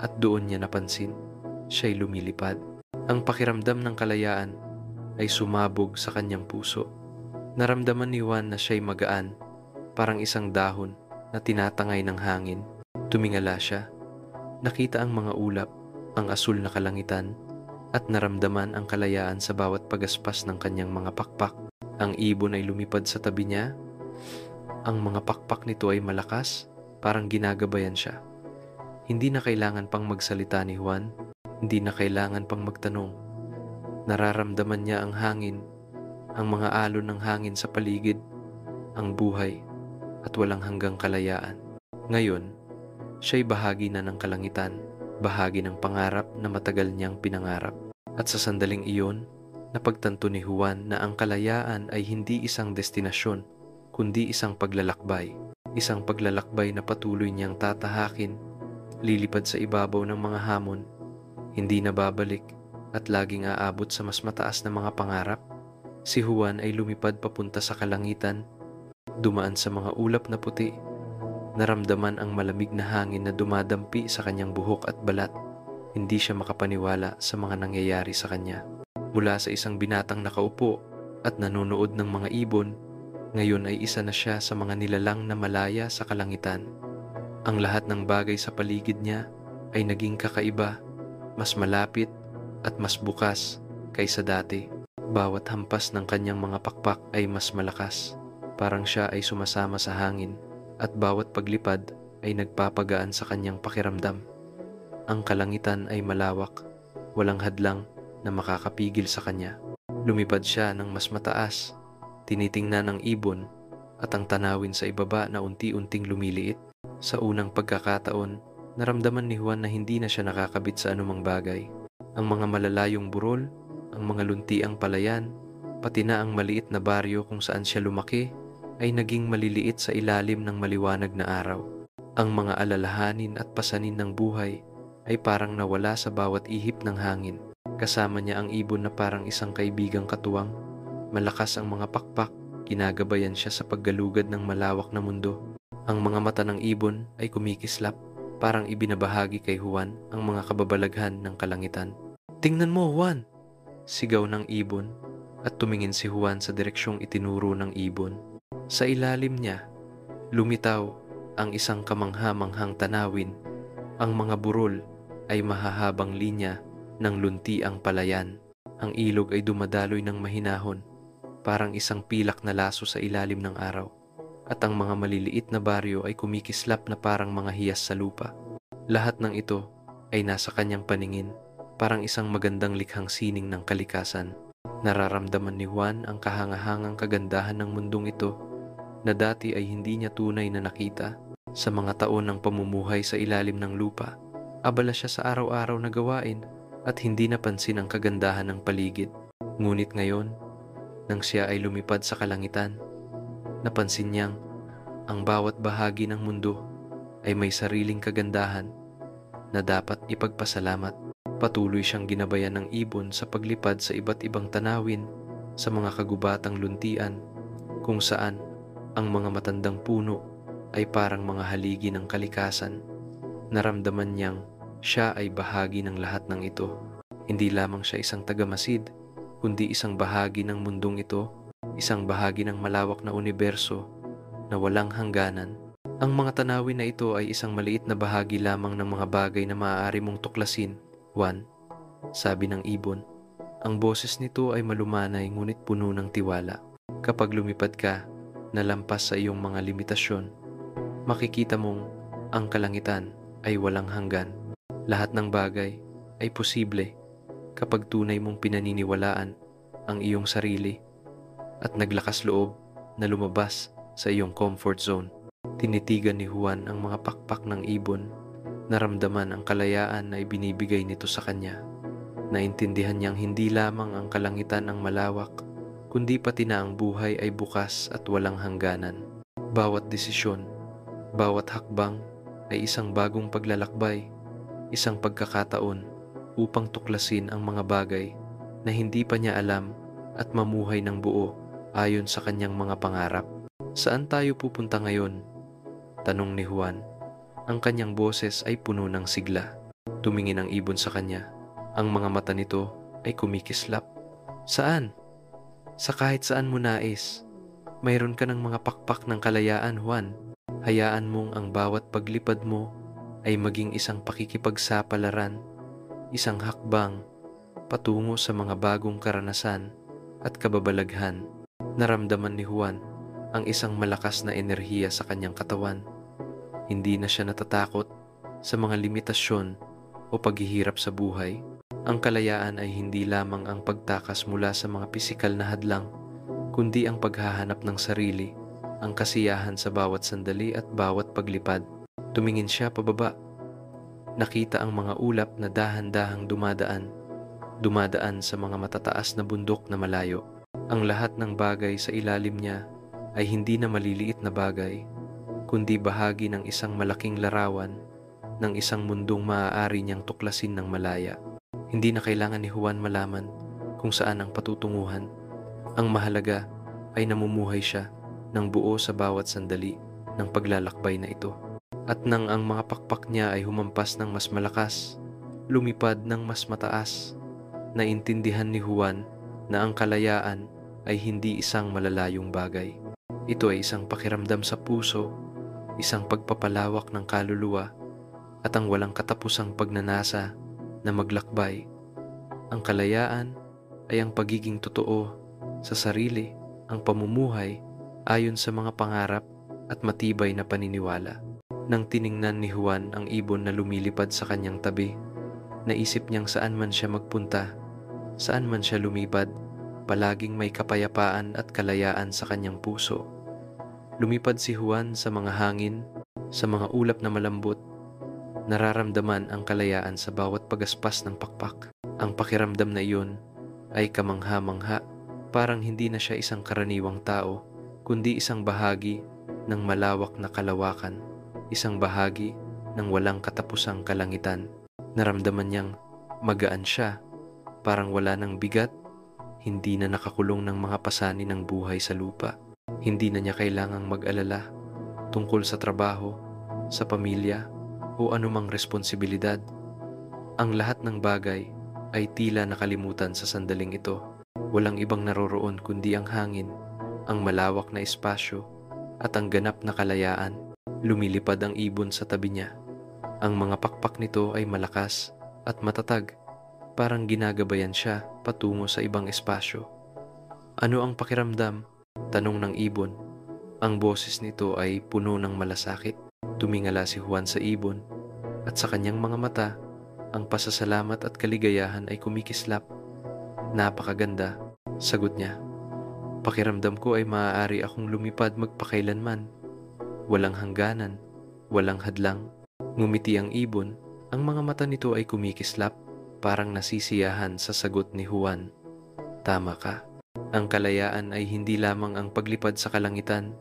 at doon niya napansin, siya'y lumilipad. Ang pakiramdam ng kalayaan ay sumabog sa kanyang puso. Naramdaman ni Juan na siya'y magaan, parang isang dahon na tinatangay ng hangin. Tumingala siya, nakita ang mga ulap, ang asul na kalangitan, at naramdaman ang kalayaan sa bawat pagaspas ng kanyang mga pakpak. Ang ibon ay lumipad sa tabi niya. Ang mga pakpak nito ay malakas, parang ginagabayan siya. Hindi na kailangan pang magsalita ni Juan, hindi na kailangan pang magtanong. Nararamdaman niya ang hangin, ang mga alon ng hangin sa paligid, ang buhay, at walang hanggang kalayaan. Ngayon, siya'y bahagi na ng kalangitan, bahagi ng pangarap na matagal niyang pinangarap. At sa sandaling iyon, napagtanto ni Juan na ang kalayaan ay hindi isang destinasyon, kundi isang paglalakbay. Isang paglalakbay na patuloy niyang tatahakin, lilipad sa ibabaw ng mga hamon, hindi na babalik, at laging aabot sa mas mataas na mga pangarap. Si Juan ay lumipad papunta sa kalangitan, dumaan sa mga ulap na puti, naramdaman ang malamig na hangin na dumadampi sa kanyang buhok at balat. Hindi siya makapaniwala sa mga nangyayari sa kanya. Mula sa isang binatang nakaupo at nanonood ng mga ibon, ngayon ay isa na siya sa mga nilalang na malaya sa kalangitan. Ang lahat ng bagay sa paligid niya ay naging kakaiba, mas malapit at mas bukas kaysa dati. Bawat hampas ng kanyang mga pakpak ay mas malakas, parang siya ay sumasama sa hangin, at bawat paglipad ay nagpapagaan sa kanyang pakiramdam. Ang kalangitan ay malawak, walang hadlang na makakapigil sa kanya. Lumipad siya ng mas mataas, tinitingnan ang ibon at ang tanawin sa ibaba na unti-unting lumiliit. Sa unang pagkakataon, naramdaman ni Juan na hindi na siya nakakabit sa anumang bagay. Ang mga malalayong burol, ang mga luntiang palayan, pati na ang maliit na baryo kung saan siya lumaki, ay naging maliliit sa ilalim ng maliwanag na araw. Ang mga alalahanin at pasanin ng buhay ay parang nawala sa bawat ihip ng hangin. Kasama niya ang ibon na parang isang kaibigang katuwang. Malakas ang mga pakpak, ginagabayan siya sa paggalugad ng malawak na mundo. Ang mga mata ng ibon ay kumikislap, parang ibinabahagi kay Juan ang mga kababalaghan ng kalangitan. "Tingnan mo, Juan!" Sigaw ng ibon, at tumingin si Juan sa direksyong itinuro ng ibon. Sa ilalim niya, lumitaw ang isang kamangha-manghang tanawin. Ang mga burol ay mahahabang linya ng luntiang palayan. Ang ilog ay dumadaloy ng mahinahon, parang isang pilak na laso sa ilalim ng araw. At ang mga maliliit na baryo ay kumikislap na parang mga hiyas sa lupa. Lahat ng ito ay nasa kanyang paningin, parang isang magandang likhang sining ng kalikasan. Nararamdaman ni Juan ang kahangahangang kagandahan ng mundong ito na dati ay hindi niya tunay na nakita. Sa mga taon ng pamumuhay sa ilalim ng lupa, abala siya sa araw-araw na gawain at hindi napansin ang kagandahan ng paligid. Ngunit ngayon, nang siya ay lumipad sa kalangitan, napansin niyang ang bawat bahagi ng mundo ay may sariling kagandahan na dapat ipagpasalamat. Patuloy siyang ginabayan ng ibon sa paglipad sa iba't ibang tanawin, sa mga kagubatang luntian, kung saan ang mga matandang puno ay parang mga haligi ng kalikasan. Naramdaman niyang siya ay bahagi ng lahat ng ito. Hindi lamang siya isang tagamasid, kundi isang bahagi ng mundong ito, isang bahagi ng malawak na universo na walang hangganan. Ang mga tanawin na ito ay isang maliit na bahagi lamang ng mga bagay na maaari mong tuklasin, Juan, sabi ng ibon. Ang boses nito ay malumanay ngunit puno ng tiwala. Kapag lumipad ka na lampas sa iyong mga limitasyon, makikita mong ang kalangitan ay walang hanggan. Lahat ng bagay ay posible kapag tunay mong pinaniniwalaan ang iyong sarili at naglakas loob na lumabas sa iyong comfort zone. Tinitigan ni Juan ang mga pakpak ng ibon. Naramdaman ang kalayaan na ibinibigay nito sa kanya. Naintindihan niyang hindi lamang ang kalangitan ang malawak, kundi pati na ang buhay ay bukas at walang hangganan. Bawat desisyon, bawat hakbang ay isang bagong paglalakbay, isang pagkakataon upang tuklasin ang mga bagay na hindi pa niya alam at mamuhay ng buo ayon sa kanyang mga pangarap. Saan tayo pupunta ngayon? Tanong ni Juan. Ang kanyang boses ay puno ng sigla. Tumingin ang ibon sa kanya. Ang mga mata nito ay kumikislap. Saan? Sa kahit saan mo nais. Mayroon ka ng mga pakpak ng kalayaan, Juan. Hayaan mong ang bawat paglipad mo ay maging isang pakikipagsapalaran, isang hakbang patungo sa mga bagong karanasan at kababalaghan. Naramdaman ni Juan ang isang malakas na enerhiya sa kanyang katawan. Hindi na siya natatakot sa mga limitasyon o paghihirap sa buhay. Ang kalayaan ay hindi lamang ang pagtakas mula sa mga pisikal na hadlang, kundi ang paghahanap ng sarili, ang kasiyahan sa bawat sandali at bawat paglipad. Tumingin siya pababa. Nakita ang mga ulap na dahan-dahang dumadaan sa mga matataas na bundok na malayo. Ang lahat ng bagay sa ilalim niya ay hindi na maliliit na bagay, kundi bahagi ng isang malaking larawan, ng isang mundong maaari niyang tuklasin ng malaya. Hindi na kailangan ni Juan malaman kung saan ang patutunguhan. Ang mahalaga ay namumuhay siya ng buo sa bawat sandali ng paglalakbay na ito. At nang ang mga pakpak niya ay humampas ng mas malakas, lumipad ng mas mataas, naintindihan ni Juan na ang kalayaan ay hindi isang malalayong bagay. Ito ay isang pakiramdam sa puso, isang pagpapalawak ng kaluluwa, at ang walang katapusang pagnanasa na maglakbay. Ang kalayaan ay ang pagiging totoo sa sarili, ang pamumuhay ayon sa mga pangarap at matibay na paniniwala. Nang tiningnan ni Juan ang ibon na lumilipad sa kanyang tabi, naisip niyang saan man siya magpunta, saan man siya lumipad, palaging may kapayapaan at kalayaan sa kanyang puso. Lumipad si Juan sa mga hangin, sa mga ulap na malambot. Nararamdaman ang kalayaan sa bawat pagaspas ng pakpak. Ang pakiramdam na iyon ay kamangha-mangha, parang hindi na siya isang karaniwang tao, kundi isang bahagi ng malawak na kalawakan, isang bahagi ng walang katapusang kalangitan. Naramdaman niyang magaan siya, parang wala ng bigat, hindi na nakakulong ng mga pasanin ng buhay sa lupa. Hindi na niya kailangang mag-alala tungkol sa trabaho, sa pamilya, o anumang responsibilidad. Ang lahat ng bagay ay tila nakalimutan sa sandaling ito. Walang ibang naroroon kundi ang hangin, ang malawak na espasyo, at ang ganap na kalayaan. Lumilipad ang ibon sa tabi niya. Ang mga pakpak nito ay malakas at matatag, parang ginagabayan siya patungo sa ibang espasyo. Ano ang pakiramdam? Tanong ng ibon. Ang boses nito ay puno ng malasakit. Tumingala si Juan sa ibon, at sa kanyang mga mata, ang pasasalamat at kaligayahan ay kumikislap. Napakaganda, sagot niya. Pakiramdam ko ay maaari akong lumipad magpakailanman. Walang hangganan, walang hadlang. Ngumiti ang ibon, ang mga mata nito ay kumikislap, parang nasisiyahan sa sagot ni Juan. Tama ka. Ang kalayaan ay hindi lamang ang paglipad sa kalangitan,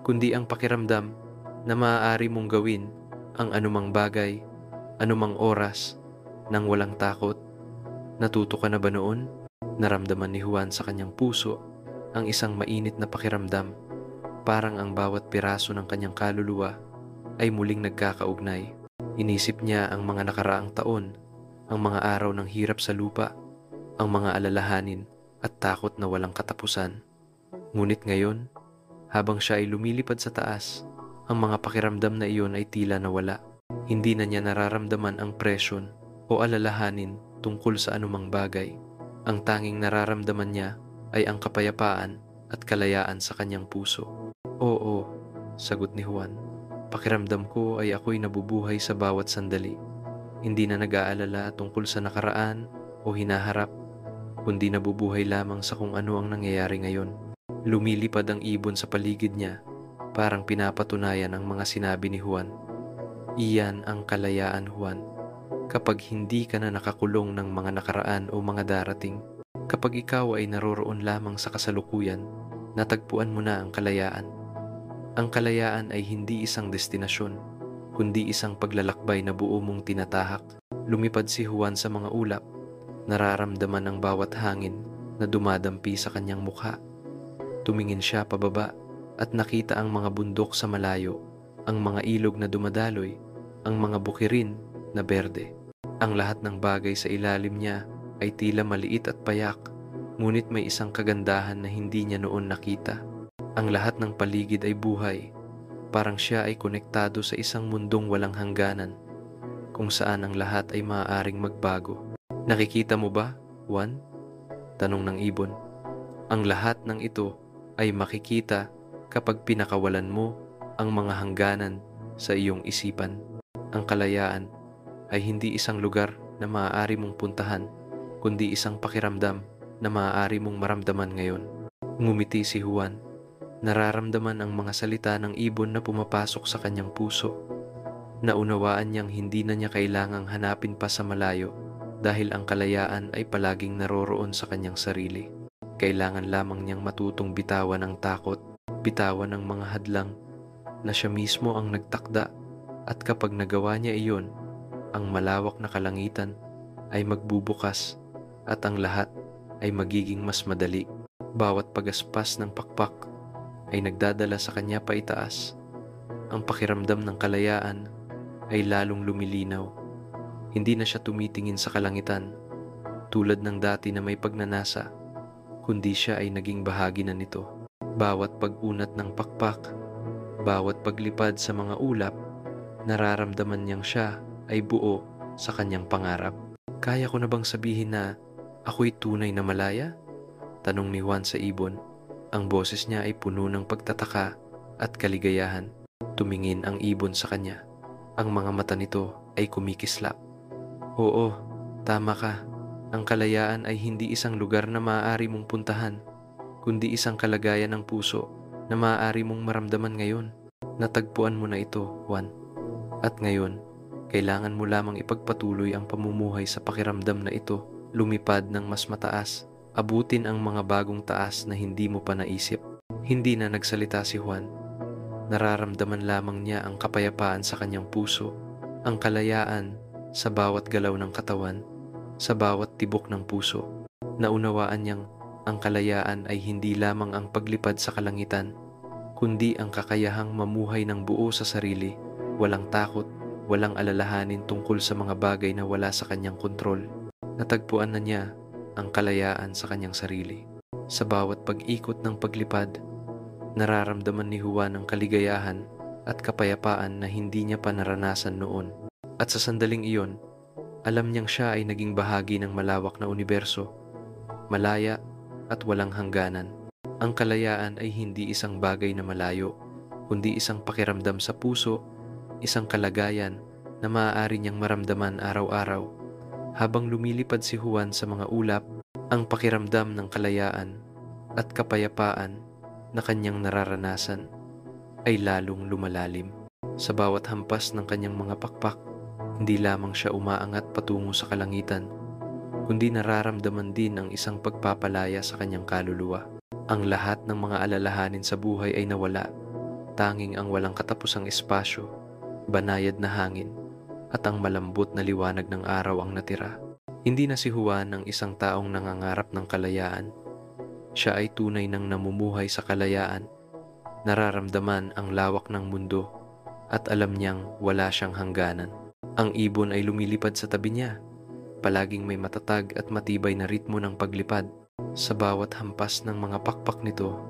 kundi ang pakiramdam na maaari mong gawin ang anumang bagay, anumang oras, nang walang takot. Natuto ka na ba noon? Naramdaman ni Juan sa kanyang puso ang isang mainit na pakiramdam, parang ang bawat piraso ng kanyang kaluluwa ay muling nagkakaugnay. Inisip niya ang mga nakaraang taon, ang mga araw ng hirap sa lupa, ang mga alalahanin at takot na walang katapusan. Ngunit ngayon, habang siya ay lumilipad sa taas, ang mga pakiramdam na iyon ay tila nawala. Hindi na niya nararamdaman ang presyon o alalahanin tungkol sa anumang bagay. Ang tanging nararamdaman niya ay ang kapayapaan at kalayaan sa kanyang puso. Oo, sagot ni Juan. Pakiramdam ko ay ako'y nabubuhay sa bawat sandali. Hindi na nag-aalala tungkol sa nakaraan o hinaharap, kundi nabubuhay lamang sa kung ano ang nangyayari ngayon. Lumilipad ang ibon sa paligid niya, Parang pinapatunayan ang mga sinabi ni Juan. Iyan ang kalayaan, Juan. Kapag hindi ka na nakakulong ng mga nakaraan o mga darating, kapag ikaw ay naroroon lamang sa kasalukuyan, natagpuan mo na ang kalayaan. Ang kalayaan ay hindi isang destinasyon, kundi isang paglalakbay na buo mong tinatahak. Lumipad si Juan sa mga ulap, nararamdaman ang bawat hangin na dumadampi sa kanyang mukha. Tumingin siya pababa at nakita ang mga bundok sa malayo, ang mga ilog na dumadaloy, ang mga bukirin na berde. Ang lahat ng bagay sa ilalim niya ay tila maliit at payak, ngunit may isang kagandahan na hindi niya noon nakita. Ang lahat ng paligid ay buhay, parang siya ay konektado sa isang mundong walang hangganan, kung saan ang lahat ay maaaring magbago. Nakikita mo ba, Juan? Tanong ng ibon. Ang lahat ng ito ay makikita kapag pinakawalan mo ang mga hangganan sa iyong isipan. Ang kalayaan ay hindi isang lugar na maaari mong puntahan, kundi isang pakiramdam na maaari mong maramdaman ngayon. Ngumiti si Juan. Nararamdaman ang mga salita ng ibon na pumapasok sa kanyang puso. Naunawaan niyang hindi na niya kailangang hanapin pa sa malayo dahil ang kalayaan ay palaging naroroon sa kanyang sarili. Kailangan lamang niyang matutong bitawan ang takot, bitawan ang mga hadlang na siya mismo ang nagtakda, at kapag nagawa niya iyon, ang malawak na kalangitan ay magbubukas at ang lahat ay magiging mas madali. Bawat pagaspas ng pakpak ay nagdadala sa kanya paitaas. Ang pakiramdam ng kalayaan ay lalong lumilinaw. Hindi na siya tumitingin sa kalangitan tulad ng dati na may pagnanasa, kundi siya ay naging bahagi na nito. Bawat pag-unat ng pakpak, bawat paglipad sa mga ulap, nararamdaman niyang siya ay buo sa kanyang pangarap. Kaya ko na bang sabihin na ako'y tunay na malaya? Tanong ni Juan sa ibon. Ang boses niya ay puno ng pagtataka at kaligayahan. Tumingin ang ibon sa kanya. Ang mga mata nito ay kumikislap. Oo, tama ka. Ang kalayaan ay hindi isang lugar na maaari mong puntahan, kundi isang kalagayan ng puso na maaari mong maramdaman ngayon. Natagpuan mo na ito, Juan. At ngayon, kailangan mo lamang ipagpatuloy ang pamumuhay sa pakiramdam na ito, lumipad ng mas mataas, abutin ang mga bagong taas na hindi mo pa naisip. Hindi na nagsalita si Juan. Nararamdaman lamang niya ang kapayapaan sa kanyang puso, ang kalayaan sa bawat galaw ng katawan, sa bawat tibok ng puso. Naunawaan niyang ang kalayaan ay hindi lamang ang paglipad sa kalangitan, kundi ang kakayahang mamuhay ng buo sa sarili, walang takot, walang alalahanin tungkol sa mga bagay na wala sa kanyang kontrol. Natagpuan na niya ang kalayaan sa kanyang sarili. Sa bawat pag-ikot ng paglipad, nararamdaman ni Juan ang kaligayahan at kapayapaan na hindi niya pa naranasan noon. At sa sandaling iyon, alam niyang siya ay naging bahagi ng malawak na universo, malaya at walang hangganan. Ang kalayaan ay hindi isang bagay na malayo, kundi isang pakiramdam sa puso, isang kalagayan na maaari niyang maramdaman araw-araw. Habang lumilipad si Juan sa mga ulap, ang pakiramdam ng kalayaan at kapayapaan na kanyang nararanasan ay lalong lumalalim. Sa bawat hampas ng kanyang mga pakpak, hindi lamang siya umaangat patungo sa kalangitan, kundi nararamdaman din ang isang pagpapalaya sa kanyang kaluluwa. Ang lahat ng mga alalahanin sa buhay ay nawala, tanging ang walang katapusang espasyo, banayad na hangin, at ang malambot na liwanag ng araw ang natira. Hindi na si Juan ang isang taong nangangarap ng kalayaan. Siya ay tunay nang namumuhay sa kalayaan, nararamdaman ang lawak ng mundo, at alam niyang wala siyang hangganan. Ang ibon ay lumilipad sa tabi niya, palaging may matatag at matibay na ritmo ng paglipad. Sa bawat hampas ng mga pakpak nito,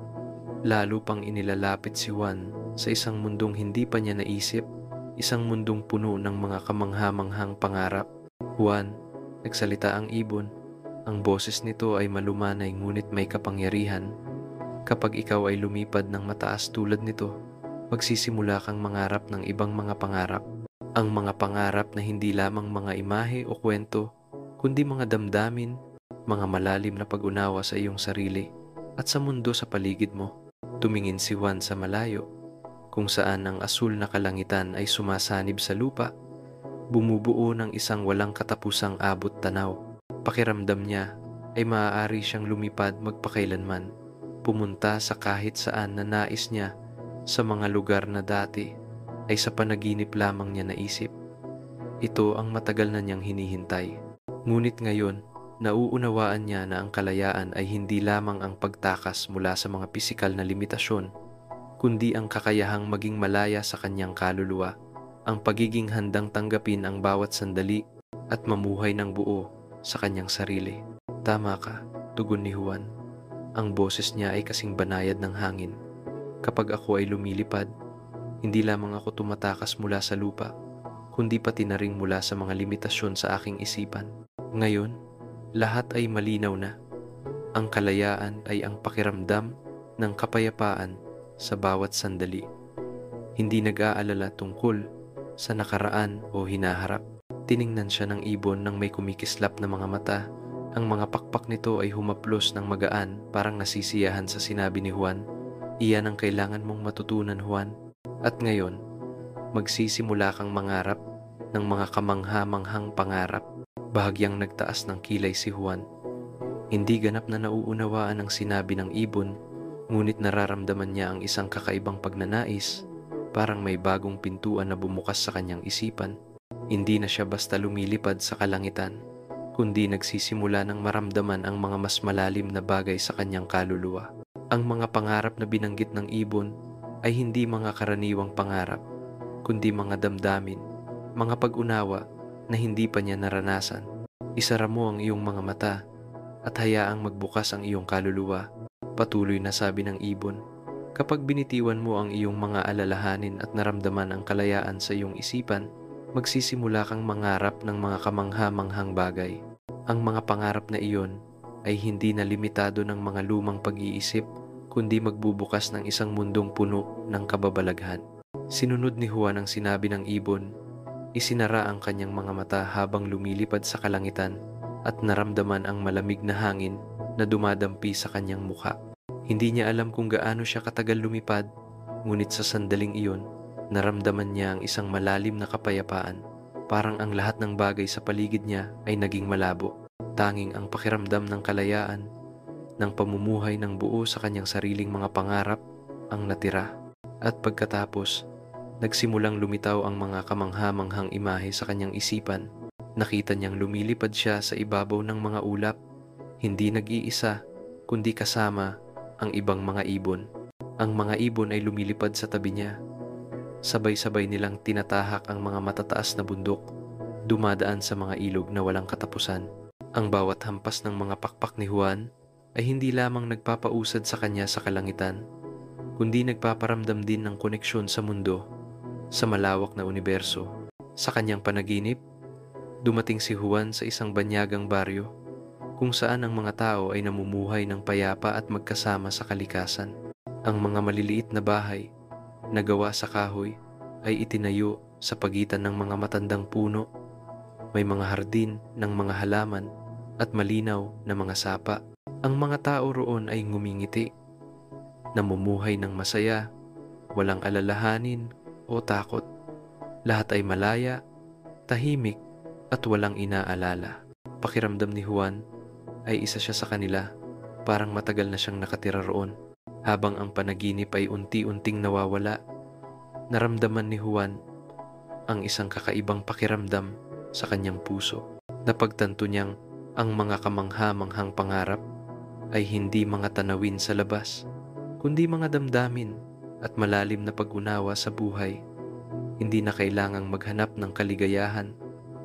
lalo pang inilalapit si Juan sa isang mundong hindi pa niya naisip, isang mundong puno ng mga kamangha-manghang pangarap. Juan, nagsalita ang ibon. Ang boses nito ay malumanay ngunit may kapangyarihan. Kapag ikaw ay lumipad ng mataas tulad nito, magsisimula kang mangarap ng ibang mga pangarap. Ang mga pangarap na hindi lamang mga imahe o kwento, kundi mga damdamin, mga malalim na pag-unawa sa iyong sarili at sa mundo sa paligid mo. Tumingin si Juan sa malayo. kung saan ang asul na kalangitan ay sumasanib sa lupa, bumubuo ng isang walang katapusang abot tanaw. Pakiramdam niya ay maaari siyang lumipad magpakailanman, pumunta sa kahit saan na nais niya, sa mga lugar na dati ay sa panaginip lamang niya naisip. Ito ang matagal na niyang hinihintay. Ngunit ngayon, nauunawaan niya na ang kalayaan ay hindi lamang ang pagtakas mula sa mga pisikal na limitasyon, kundi ang kakayahang maging malaya sa kanyang kaluluwa, ang pagiging handang tanggapin ang bawat sandali at mamuhay ng buo sa kanyang sarili. Tama ka, tugon ni Juan. Ang boses niya ay kasing banayad ng hangin. Kapag ako ay lumilipad, hindi lamang ako tumatakas mula sa lupa, kundi pati na ring mula sa mga limitasyon sa aking isipan. Ngayon, lahat ay malinaw na. Ang kalayaan ay ang pakiramdam ng kapayapaan sa bawat sandali. Hindi nag-aalala tungkol sa nakaraan o hinaharap. Tiningnan siya ng ibon ng may kumikislap na mga mata. Ang mga pakpak nito ay humaplos ng magaan, parang nasisiyahan sa sinabi ni Juan. Iyan ang kailangan mong matutunan, Juan. At ngayon, magsisimula kang mangarap ng mga kamangha-manghang pangarap. Bahagyang nagtaas ng kilay si Juan. Hindi ganap na nauunawaan ang sinabi ng ibon, ngunit nararamdaman niya ang isang kakaibang pagnanais, parang may bagong pintuan na bumukas sa kanyang isipan. Hindi na siya basta lumilipad sa kalangitan, kundi nagsisimula ng maramdaman ang mga mas malalim na bagay sa kanyang kaluluwa. Ang mga pangarap na binanggit ng ibon ay hindi mga karaniwang pangarap, kundi mga damdamin, mga pag-unawa na hindi pa niya naranasan. Isara mo ang iyong mga mata at hayaang magbukas ang iyong kaluluwa. Patuloy na sabi ng ibon. Kapag binitiwan mo ang iyong mga alalahanin at naramdaman ang kalayaan sa iyong isipan, magsisimula kang mangarap ng mga kamangha-manghang bagay. Ang mga pangarap na iyon ay hindi na limitado ng mga lumang pag-iisip, kundi magbubukas ng isang mundong puno ng kababalaghan. Sinunod ni Juan ang sinabi ng ibon. Isinara ang kanyang mga mata habang lumilipad sa kalangitan at naramdaman ang malamig na hangin na dumadampi sa kanyang mukha. Hindi niya alam kung gaano siya katagal lumipad, ngunit sa sandaling iyon, naramdaman niya ang isang malalim na kapayapaan. Parang ang lahat ng bagay sa paligid niya ay naging malabo. Tanging ang pakiramdam ng kalayaan, ng pamumuhay ng buo sa kanyang sariling mga pangarap ang natira. At pagkatapos, nagsimulang lumitaw ang mga kamangha-manghang imahe sa kanyang isipan. Nakita niyang lumilipad siya sa ibabaw ng mga ulap, hindi nag-iisa, kundi kasama ang ibang mga ibon. Ang mga ibon ay lumilipad sa tabi niya. Sabay-sabay nilang tinatahak ang mga matataas na bundok, dumadaan sa mga ilog na walang katapusan. Ang bawat hampas ng mga pakpak ni Juan ay hindi lamang nagpapausad sa kanya sa kalangitan, kundi nagpaparamdam din ng koneksyon sa mundo, sa malawak na universo. Sa kanyang panaginip, dumating si Juan sa isang banyagang baryo, kung saan ang mga tao ay namumuhay ng payapa at magkasama sa kalikasan. Ang mga maliliit na bahay na gawa sa kahoy ay itinayo sa pagitan ng mga matandang puno. May mga hardin ng mga halaman at malinaw na mga sapa. Ang mga tao roon ay ngumingiti, namumuhay ng masaya, walang alalahanin o takot. Lahat ay malaya, tahimik at walang inaalala. Pakiramdam ni Juan ay isa siya sa kanila, parang matagal na siyang nakatira roon. Habang ang panaginip ay unti-unting nawawala, naramdaman ni Juan ang isang kakaibang pakiramdam sa kanyang puso. Napagtanto niyang ang mga kamangha-manghang pangarap ay hindi mga tanawin sa labas, kundi mga damdamin at malalim na pag-unawa sa buhay. Hindi na kailangang maghanap ng kaligayahan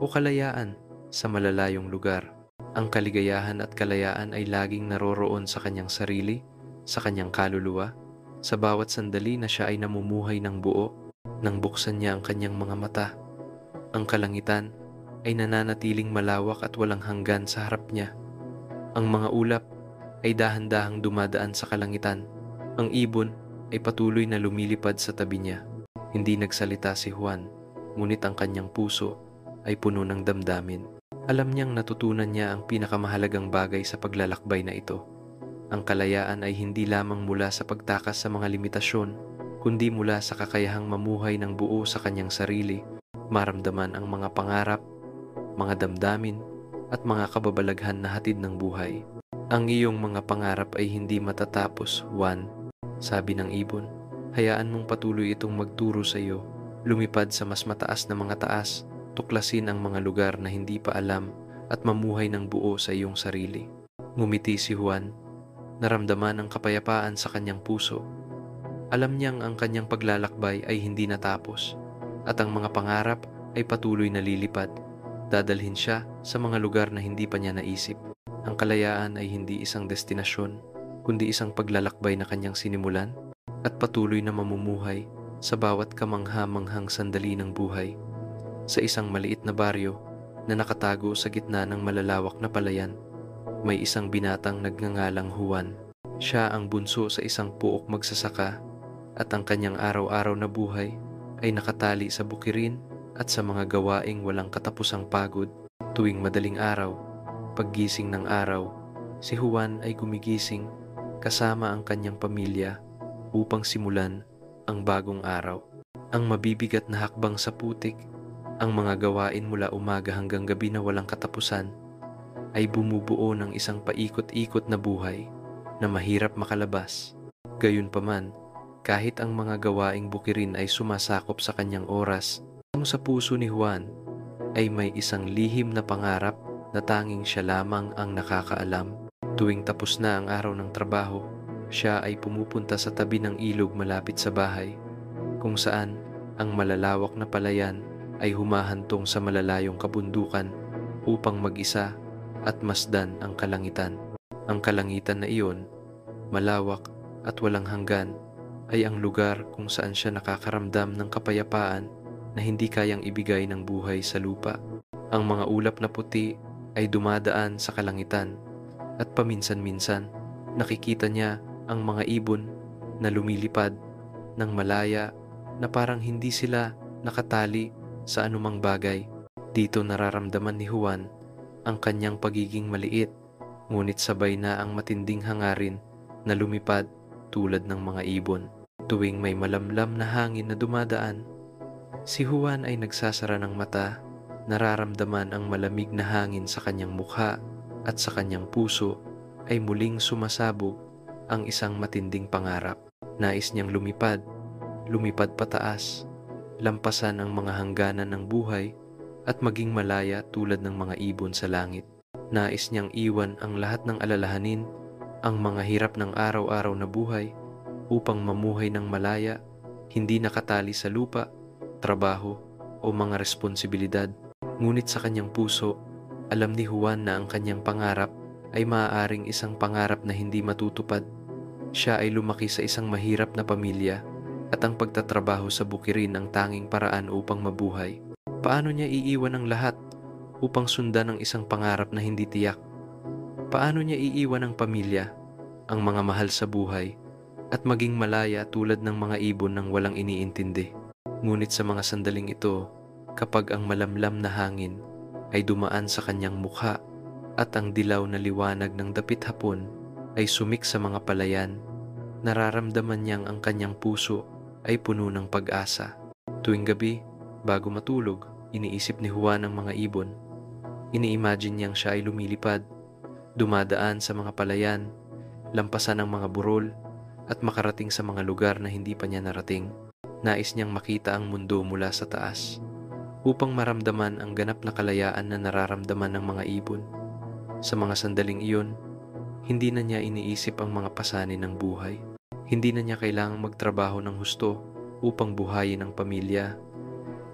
o kalayaan sa malalayong lugar. Ang kaligayahan at kalayaan ay laging naroroon sa kanyang sarili, sa kanyang kaluluwa, sa bawat sandali na siya ay namumuhay ng buo. Nang buksan niya ang kanyang mga mata, ang kalangitan ay nananatiling malawak at walang hanggan sa harap niya. Ang mga ulap ay dahan-dahang dumadaan sa kalangitan. Ang ibon ay patuloy na lumilipad sa tabi niya. Hindi nagsalita si Juan, ngunit ang kanyang puso ay puno ng damdamin. Alam niyang natutunan niya ang pinakamahalagang bagay sa paglalakbay na ito. Ang kalayaan ay hindi lamang mula sa pagtakas sa mga limitasyon, kundi mula sa kakayahang mamuhay ng buo sa kanyang sarili, maramdaman ang mga pangarap, mga damdamin, at mga kababalaghan na hatid ng buhay. Ang iyong mga pangarap ay hindi matatapos, Juan, sabi ng ibon. Hayaan mong patuloy itong magturo sa iyo, lumipad sa mas mataas na mga taas, tuklasin ang mga lugar na hindi pa alam, at mamuhay ng buo sa iyong sarili. Ngumiti si Juan, naramdaman ang kapayapaan sa kanyang puso. Alam niyang ang kanyang paglalakbay ay hindi natapos, at ang mga pangarap ay patuloy na lilipad. Dadalhin siya sa mga lugar na hindi pa niya naisip. Ang kalayaan ay hindi isang destinasyon, kundi isang paglalakbay na kanyang sinimulan at patuloy na mamumuhay sa bawat kamangha-manghang sandali ng buhay. Sa isang maliit na baryo na nakatago sa gitna ng malalawak na palayan, may isang binatang nagngangalang Juan. Siya ang bunso sa isang puok magsasaka at ang kanyang araw-araw na buhay ay nakatali sa bukirin at sa mga gawaing walang katapusang pagod. Tuwing madaling araw, paggising ng araw, si Juan ay gumigising kasama ang kanyang pamilya upang simulan ang bagong araw. Ang mabibigat na hakbang sa putik, ang mga gawain mula umaga hanggang gabi na walang katapusan, ay bumubuo ng isang paikot-ikot na buhay na mahirap makalabas. Gayunpaman, kahit ang mga gawaing bukirin ay sumasakop sa kanyang oras, sa puso ni Juan ay may isang lihim na pangarap na tanging siya lamang ang nakakaalam. Tuwing tapos na ang araw ng trabaho, siya ay pumupunta sa tabi ng ilog malapit sa bahay, kung saan ang malalawak na palayan ay humahantong sa malalayong kabundukan upang mag-isa at masdan ang kalangitan. Ang kalangitan na iyon, malawak at walang hanggan, ay ang lugar kung saan siya nakakaramdam ng kapayapaan na hindi kayang ibigay ng buhay sa lupa. Ang mga ulap na puti ay dumadaan sa kalangitan at paminsan-minsan nakikita niya ang mga ibon na lumilipad ng malaya na parang hindi sila nakatali sa anumang bagay. Dito nararamdaman ni Juan ang kanyang pagiging maliit, ngunit sabay na ang matinding hangarin na lumipad tulad ng mga ibon. Tuwing may malamlam na hangin na dumadaan, si Juan ay nagsasara ng mata, nararamdaman ang malamig na hangin sa kanyang mukha at sa kanyang puso ay muling sumasabog ang isang matinding pangarap. Nais niyang lumipad pataas, lampasan ang mga hangganan ng buhay at maging malaya tulad ng mga ibon sa langit. Nais niyang iwan ang lahat ng alalahanin, ang mga hirap ng araw-araw na buhay upang mamuhay ng malaya, hindi nakatali sa lupa, trabaho o mga responsibilidad. Ngunit sa kanyang puso, alam ni Juan na ang kanyang pangarap ay maaaring isang pangarap na hindi matutupad. Siya ay lumaki sa isang mahirap na pamilya at ang pagtatrabaho sa bukirin ang tanging paraan upang mabuhay. Paano niya iiwan ang lahat upang sundan ang isang pangarap na hindi tiyak? Paano niya iiwan ang pamilya, ang mga mahal sa buhay, at maging malaya tulad ng mga ibon nang walang iniintindi? Ngunit sa mga sandaling ito, kapag ang malamlam na hangin ay dumaan sa kanyang mukha at ang dilaw na liwanag ng dapit hapon ay sumik sa mga palayan, nararamdaman niyang ang kanyang puso ay puno ng pag-asa. Tuwing gabi, bago matulog, iniisip ni Juan ang mga ibon. Ini-imagine niyang siya ay lumilipad, dumadaan sa mga palayan, lampasan ang mga burol, at makarating sa mga lugar na hindi pa niya narating. Nais niyang makita ang mundo mula sa taas, upang maramdaman ang ganap na kalayaan na nararamdaman ng mga ibon. Sa mga sandaling iyon, hindi na niya iniisip ang mga pasanin ng buhay. Hindi na niya kailangang magtrabaho ng husto upang buhayin ang pamilya.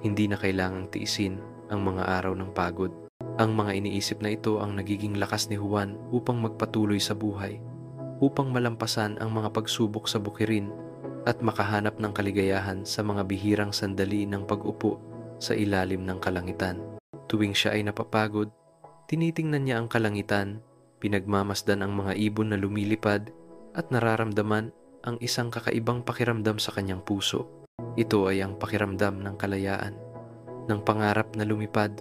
Hindi na kailangang tiisin ang mga araw ng pagod. Ang mga iniisip na ito ang nagiging lakas ni Juan upang magpatuloy sa buhay, upang malampasan ang mga pagsubok sa bukirin at makahanap ng kaligayahan sa mga bihirang sandali ng pag-upo sa ilalim ng kalangitan. Tuwing siya ay napapagod, tinitingnan niya ang kalangitan, pinagmamasdan ang mga ibon na lumilipad at nararamdaman ang isang kakaibang pakiramdam sa kanyang puso. Ito ay ang pakiramdam ng kalayaan, ng pangarap na lumipad,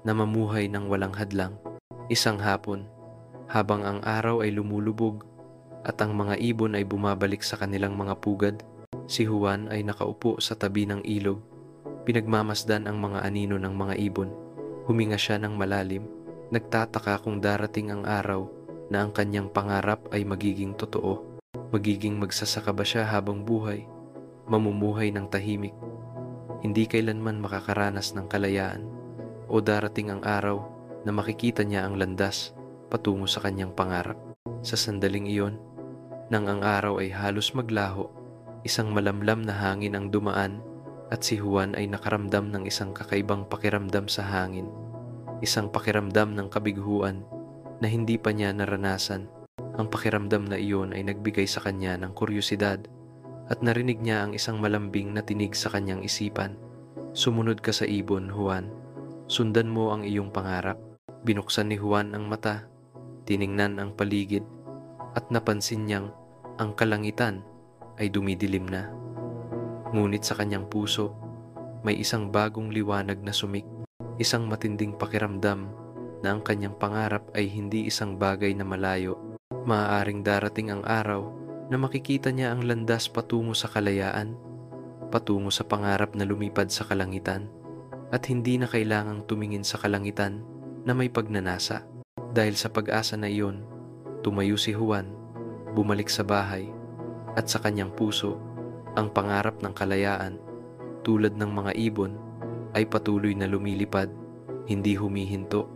na mamuhay ng walang hadlang. Isang hapon, habang ang araw ay lumulubog at ang mga ibon ay bumabalik sa kanilang mga pugad. Si Juan ay nakaupo sa tabi ng ilog. Pinagmamasdan ang mga anino ng mga ibon. Huminga siya ng malalim. Nagtataka kung darating ang araw na ang kanyang pangarap ay magiging totoo. Magiging magsasaka ba siya habang buhay? Mamumuhay ng tahimik? Hindi kailanman makakaranas ng kalayaan? O darating ang araw na makikita niya ang landas patungo sa kanyang pangarap? Sa sandaling iyon, nang ang araw ay halos maglaho, isang malamlam na hangin ang dumaan at si Juan ay nakaramdam ng isang kakaibang pakiramdam sa hangin. Isang pakiramdam ng kabiguan na hindi pa niya naranasan. Ang pakiramdam na iyon ay nagbigay sa kanya ng kuryosidad at narinig niya ang isang malambing na tinig sa kanyang isipan. Sumunod ka sa ibon, Juan. Sundan mo ang iyong pangarap. Binuksan ni Juan ang mata, tiningnan ang paligid at napansin niyang ang kalangitan ay dumidilim na. Ngunit sa kanyang puso, may isang bagong liwanag na sumik, isang matinding pakiramdam na ang kanyang pangarap ay hindi isang bagay na malayo. Maaaring darating ang araw na makikita niya ang landas patungo sa kalayaan, patungo sa pangarap na lumipad sa kalangitan, at hindi na kailangang tumingin sa kalangitan na may pagnanasa. Dahil sa pag-asa na iyon, tumayo si Juan, bumalik sa bahay, at sa kanyang puso, ang pangarap ng kalayaan, tulad ng mga ibon, ay patuloy na lumilipad, hindi humihinto.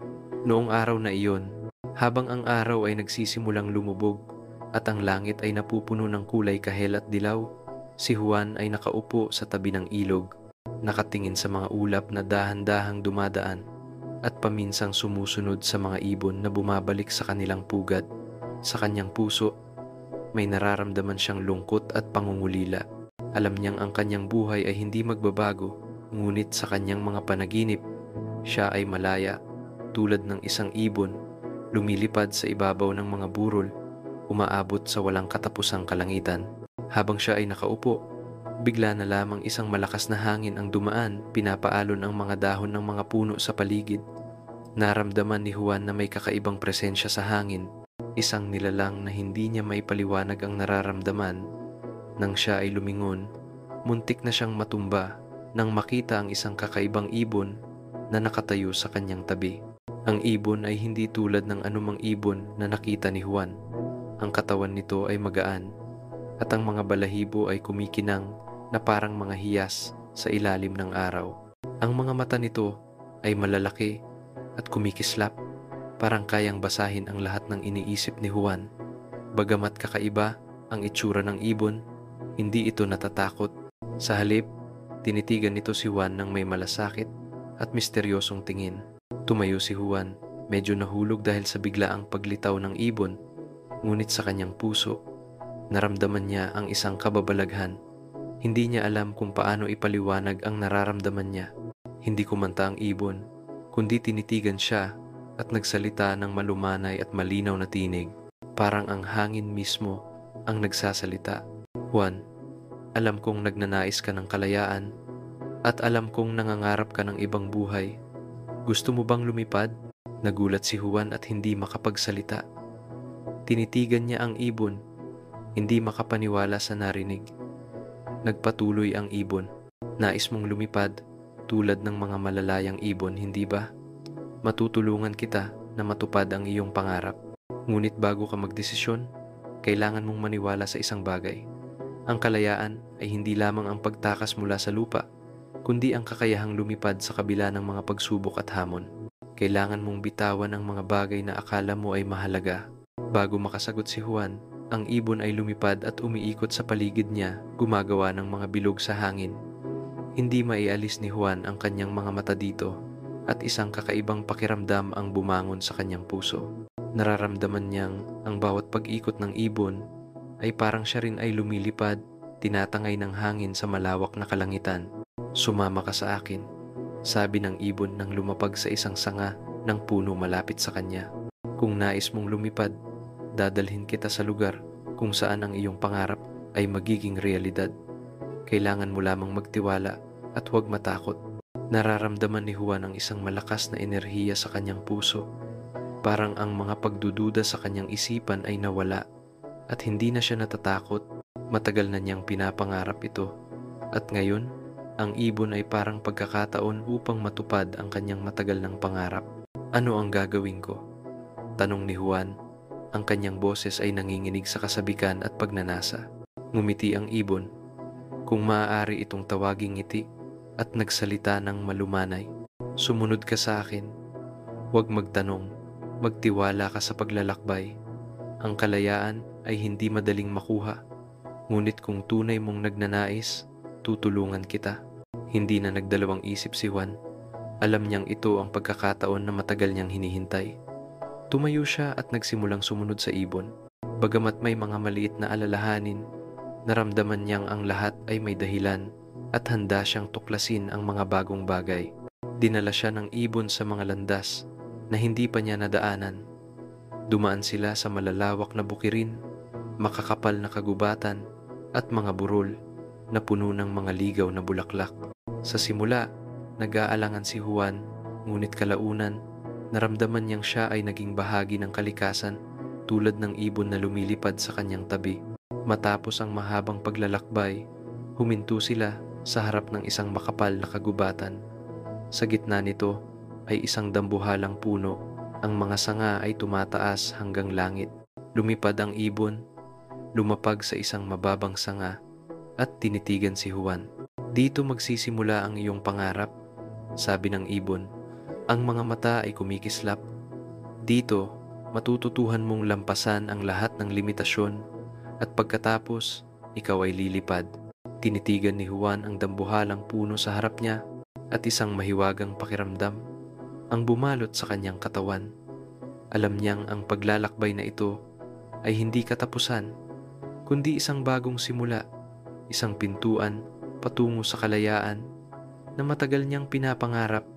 Noong araw na iyon, habang ang araw ay nagsisimulang lumubog at ang langit ay napupuno ng kulay kahel at dilaw, si Juan ay nakaupo sa tabi ng ilog, nakatingin sa mga ulap na dahan-dahang dumadaan at paminsang sumusunod sa mga ibon na bumabalik sa kanilang pugad. Sa kanyang puso, may nararamdaman siyang lungkot at pangungulila. Alam niyang ang kanyang buhay ay hindi magbabago, ngunit sa kanyang mga panaginip, siya ay malaya, tulad ng isang ibon, lumilipad sa ibabaw ng mga burol, umaabot sa walang katapusang kalangitan. Habang siya ay nakaupo, bigla na lamang isang malakas na hangin ang dumaan, pinapaalon ang mga dahon ng mga puno sa paligid. Naramdaman ni Juan na may kakaibang presensya sa hangin, isang nilalang na hindi niya maipaliwanag ang nararamdaman. Nang siya ay lumingon, muntik na siyang matumba nang makita ang isang kakaibang ibon na nakatayo sa kanyang tabi. Ang ibon ay hindi tulad ng anumang ibon na nakita ni Juan. Ang katawan nito ay magaan at ang mga balahibo ay kumikinang na parang mga hiyas sa ilalim ng araw. Ang mga mata nito ay malalaki at kumikislap, parang kayang basahin ang lahat ng iniisip ni Juan. Bagamat kakaiba ang itsura ng ibon, hindi ito natatakot. Sa halip, tinitigan nito si Juan ng may malasakit at misteryosong tingin. Tumayo si Juan, medyo nahulog dahil sa biglaang paglitaw ng ibon, ngunit sa kanyang puso, naramdaman niya ang isang kababalaghan. Hindi niya alam kung paano ipaliwanag ang nararamdaman niya. Hindi kumanta ang ibon, kundi tinitigan siya at nagsalita ng malumanay at malinaw na tinig. Parang ang hangin mismo ang nagsasalita. Juan, alam kong nagnanais ka ng kalayaan at alam kong nangangarap ka ng ibang buhay. Gusto mo bang lumipad? Nagulat si Juan at hindi makapagsalita. Tinitigan niya ang ibon, hindi makapaniwala sa narinig. Nagpatuloy ang ibon. Nais mong lumipad tulad ng mga malalayang ibon, hindi ba? Matutulungan kita na matupad ang iyong pangarap. Ngunit bago ka magdesisyon, kailangan mong maniwala sa isang bagay. Ang kalayaan ay hindi lamang ang pagtakas mula sa lupa, kundi ang kakayahang lumipad sa kabila ng mga pagsubok at hamon. Kailangan mong bitawan ang mga bagay na akala mo ay mahalaga. Bago makasagot si Juan, ang ibon ay lumipad at umiikot sa paligid niya, gumagawa ng mga bilog sa hangin. Hindi maialis ni Juan ang kanyang mga mata dito, at isang kakaibang pakiramdam ang bumangon sa kanyang puso. Nararamdaman niyang ang bawat pag-ikot ng ibon ay parang siya rin ay lumilipad, tinatangay ng hangin sa malawak na kalangitan. Sumama ka sa akin, sabi ng ibon nang lumapag sa isang sanga ng puno malapit sa kanya. Kung nais mong lumipad, dadalhin kita sa lugar kung saan ang iyong pangarap ay magiging realidad. Kailangan mo lamang magtiwala at huwag matakot. Nararamdaman ni Juan ang isang malakas na enerhiya sa kanyang puso. Parang ang mga pagdududa sa kanyang isipan ay nawala At hindi na siya natatakot, matagal na niyang pinapangarap ito. At ngayon, ang ibon ay parang pagkakataon upang matupad ang kanyang matagal ng pangarap. Ano ang gagawin ko? Tanong ni Juan. Ang kanyang boses ay nanginginig sa kasabikan at pagnanasa. Ngumiti ang ibon. Kung maaari itong tawaging ngiti at nagsalita ng malumanay. Sumunod ka sa akin. Huwag magtanong. Magtiwala ka sa paglalakbay. Ang kalayaan ay hindi madaling makuha. Ngunit kung tunay mong nagnanais, tutulungan kita. Hindi na nagdalawang isip si Juan. Alam niyang ito ang pagkakataon na matagal niyang hinihintay. Tumayo siya at nagsimulang sumunod sa ibon. Bagamat may mga maliit na alalahanin, naramdaman niyang ang lahat ay may dahilan at handa siyang tuklasin ang mga bagong bagay. Dinala siya ng ibon sa mga landas na hindi pa niya nadaanan. Dumaan sila sa malalawak na bukirin, makakapal na kagubatan at mga burol na puno ng mga ligaw na bulaklak. Sa simula, nag-aalangan si Juan, ngunit kalaunan, naramdaman niyang siya ay naging bahagi ng kalikasan tulad ng ibon na lumilipad sa kanyang tabi. Matapos ang mahabang paglalakbay, huminto sila sa harap ng isang makapal na kagubatan. Sa gitna nito ay isang dambuhalang puno. Ang mga sanga ay tumataas hanggang langit. Lumipad ang ibon, lumapag sa isang mababang sanga at tinitigan si Juan. Dito magsisimula ang iyong pangarap, sabi ng ibon. Ang mga mata ay kumikislap. Dito, matututuhan mong lampasan ang lahat ng limitasyon at pagkatapos, ikaw ay lilipad. Tinitigan ni Juan ang dambuhalang puno sa harap niya at isang mahiwagang pakiramdam ang bumalot sa kanyang katawan. Alam niyang ang paglalakbay na ito ay hindi katapusan, kundi isang bagong simula, isang pintuan patungo sa kalayaan na matagal niyang pinapangarap.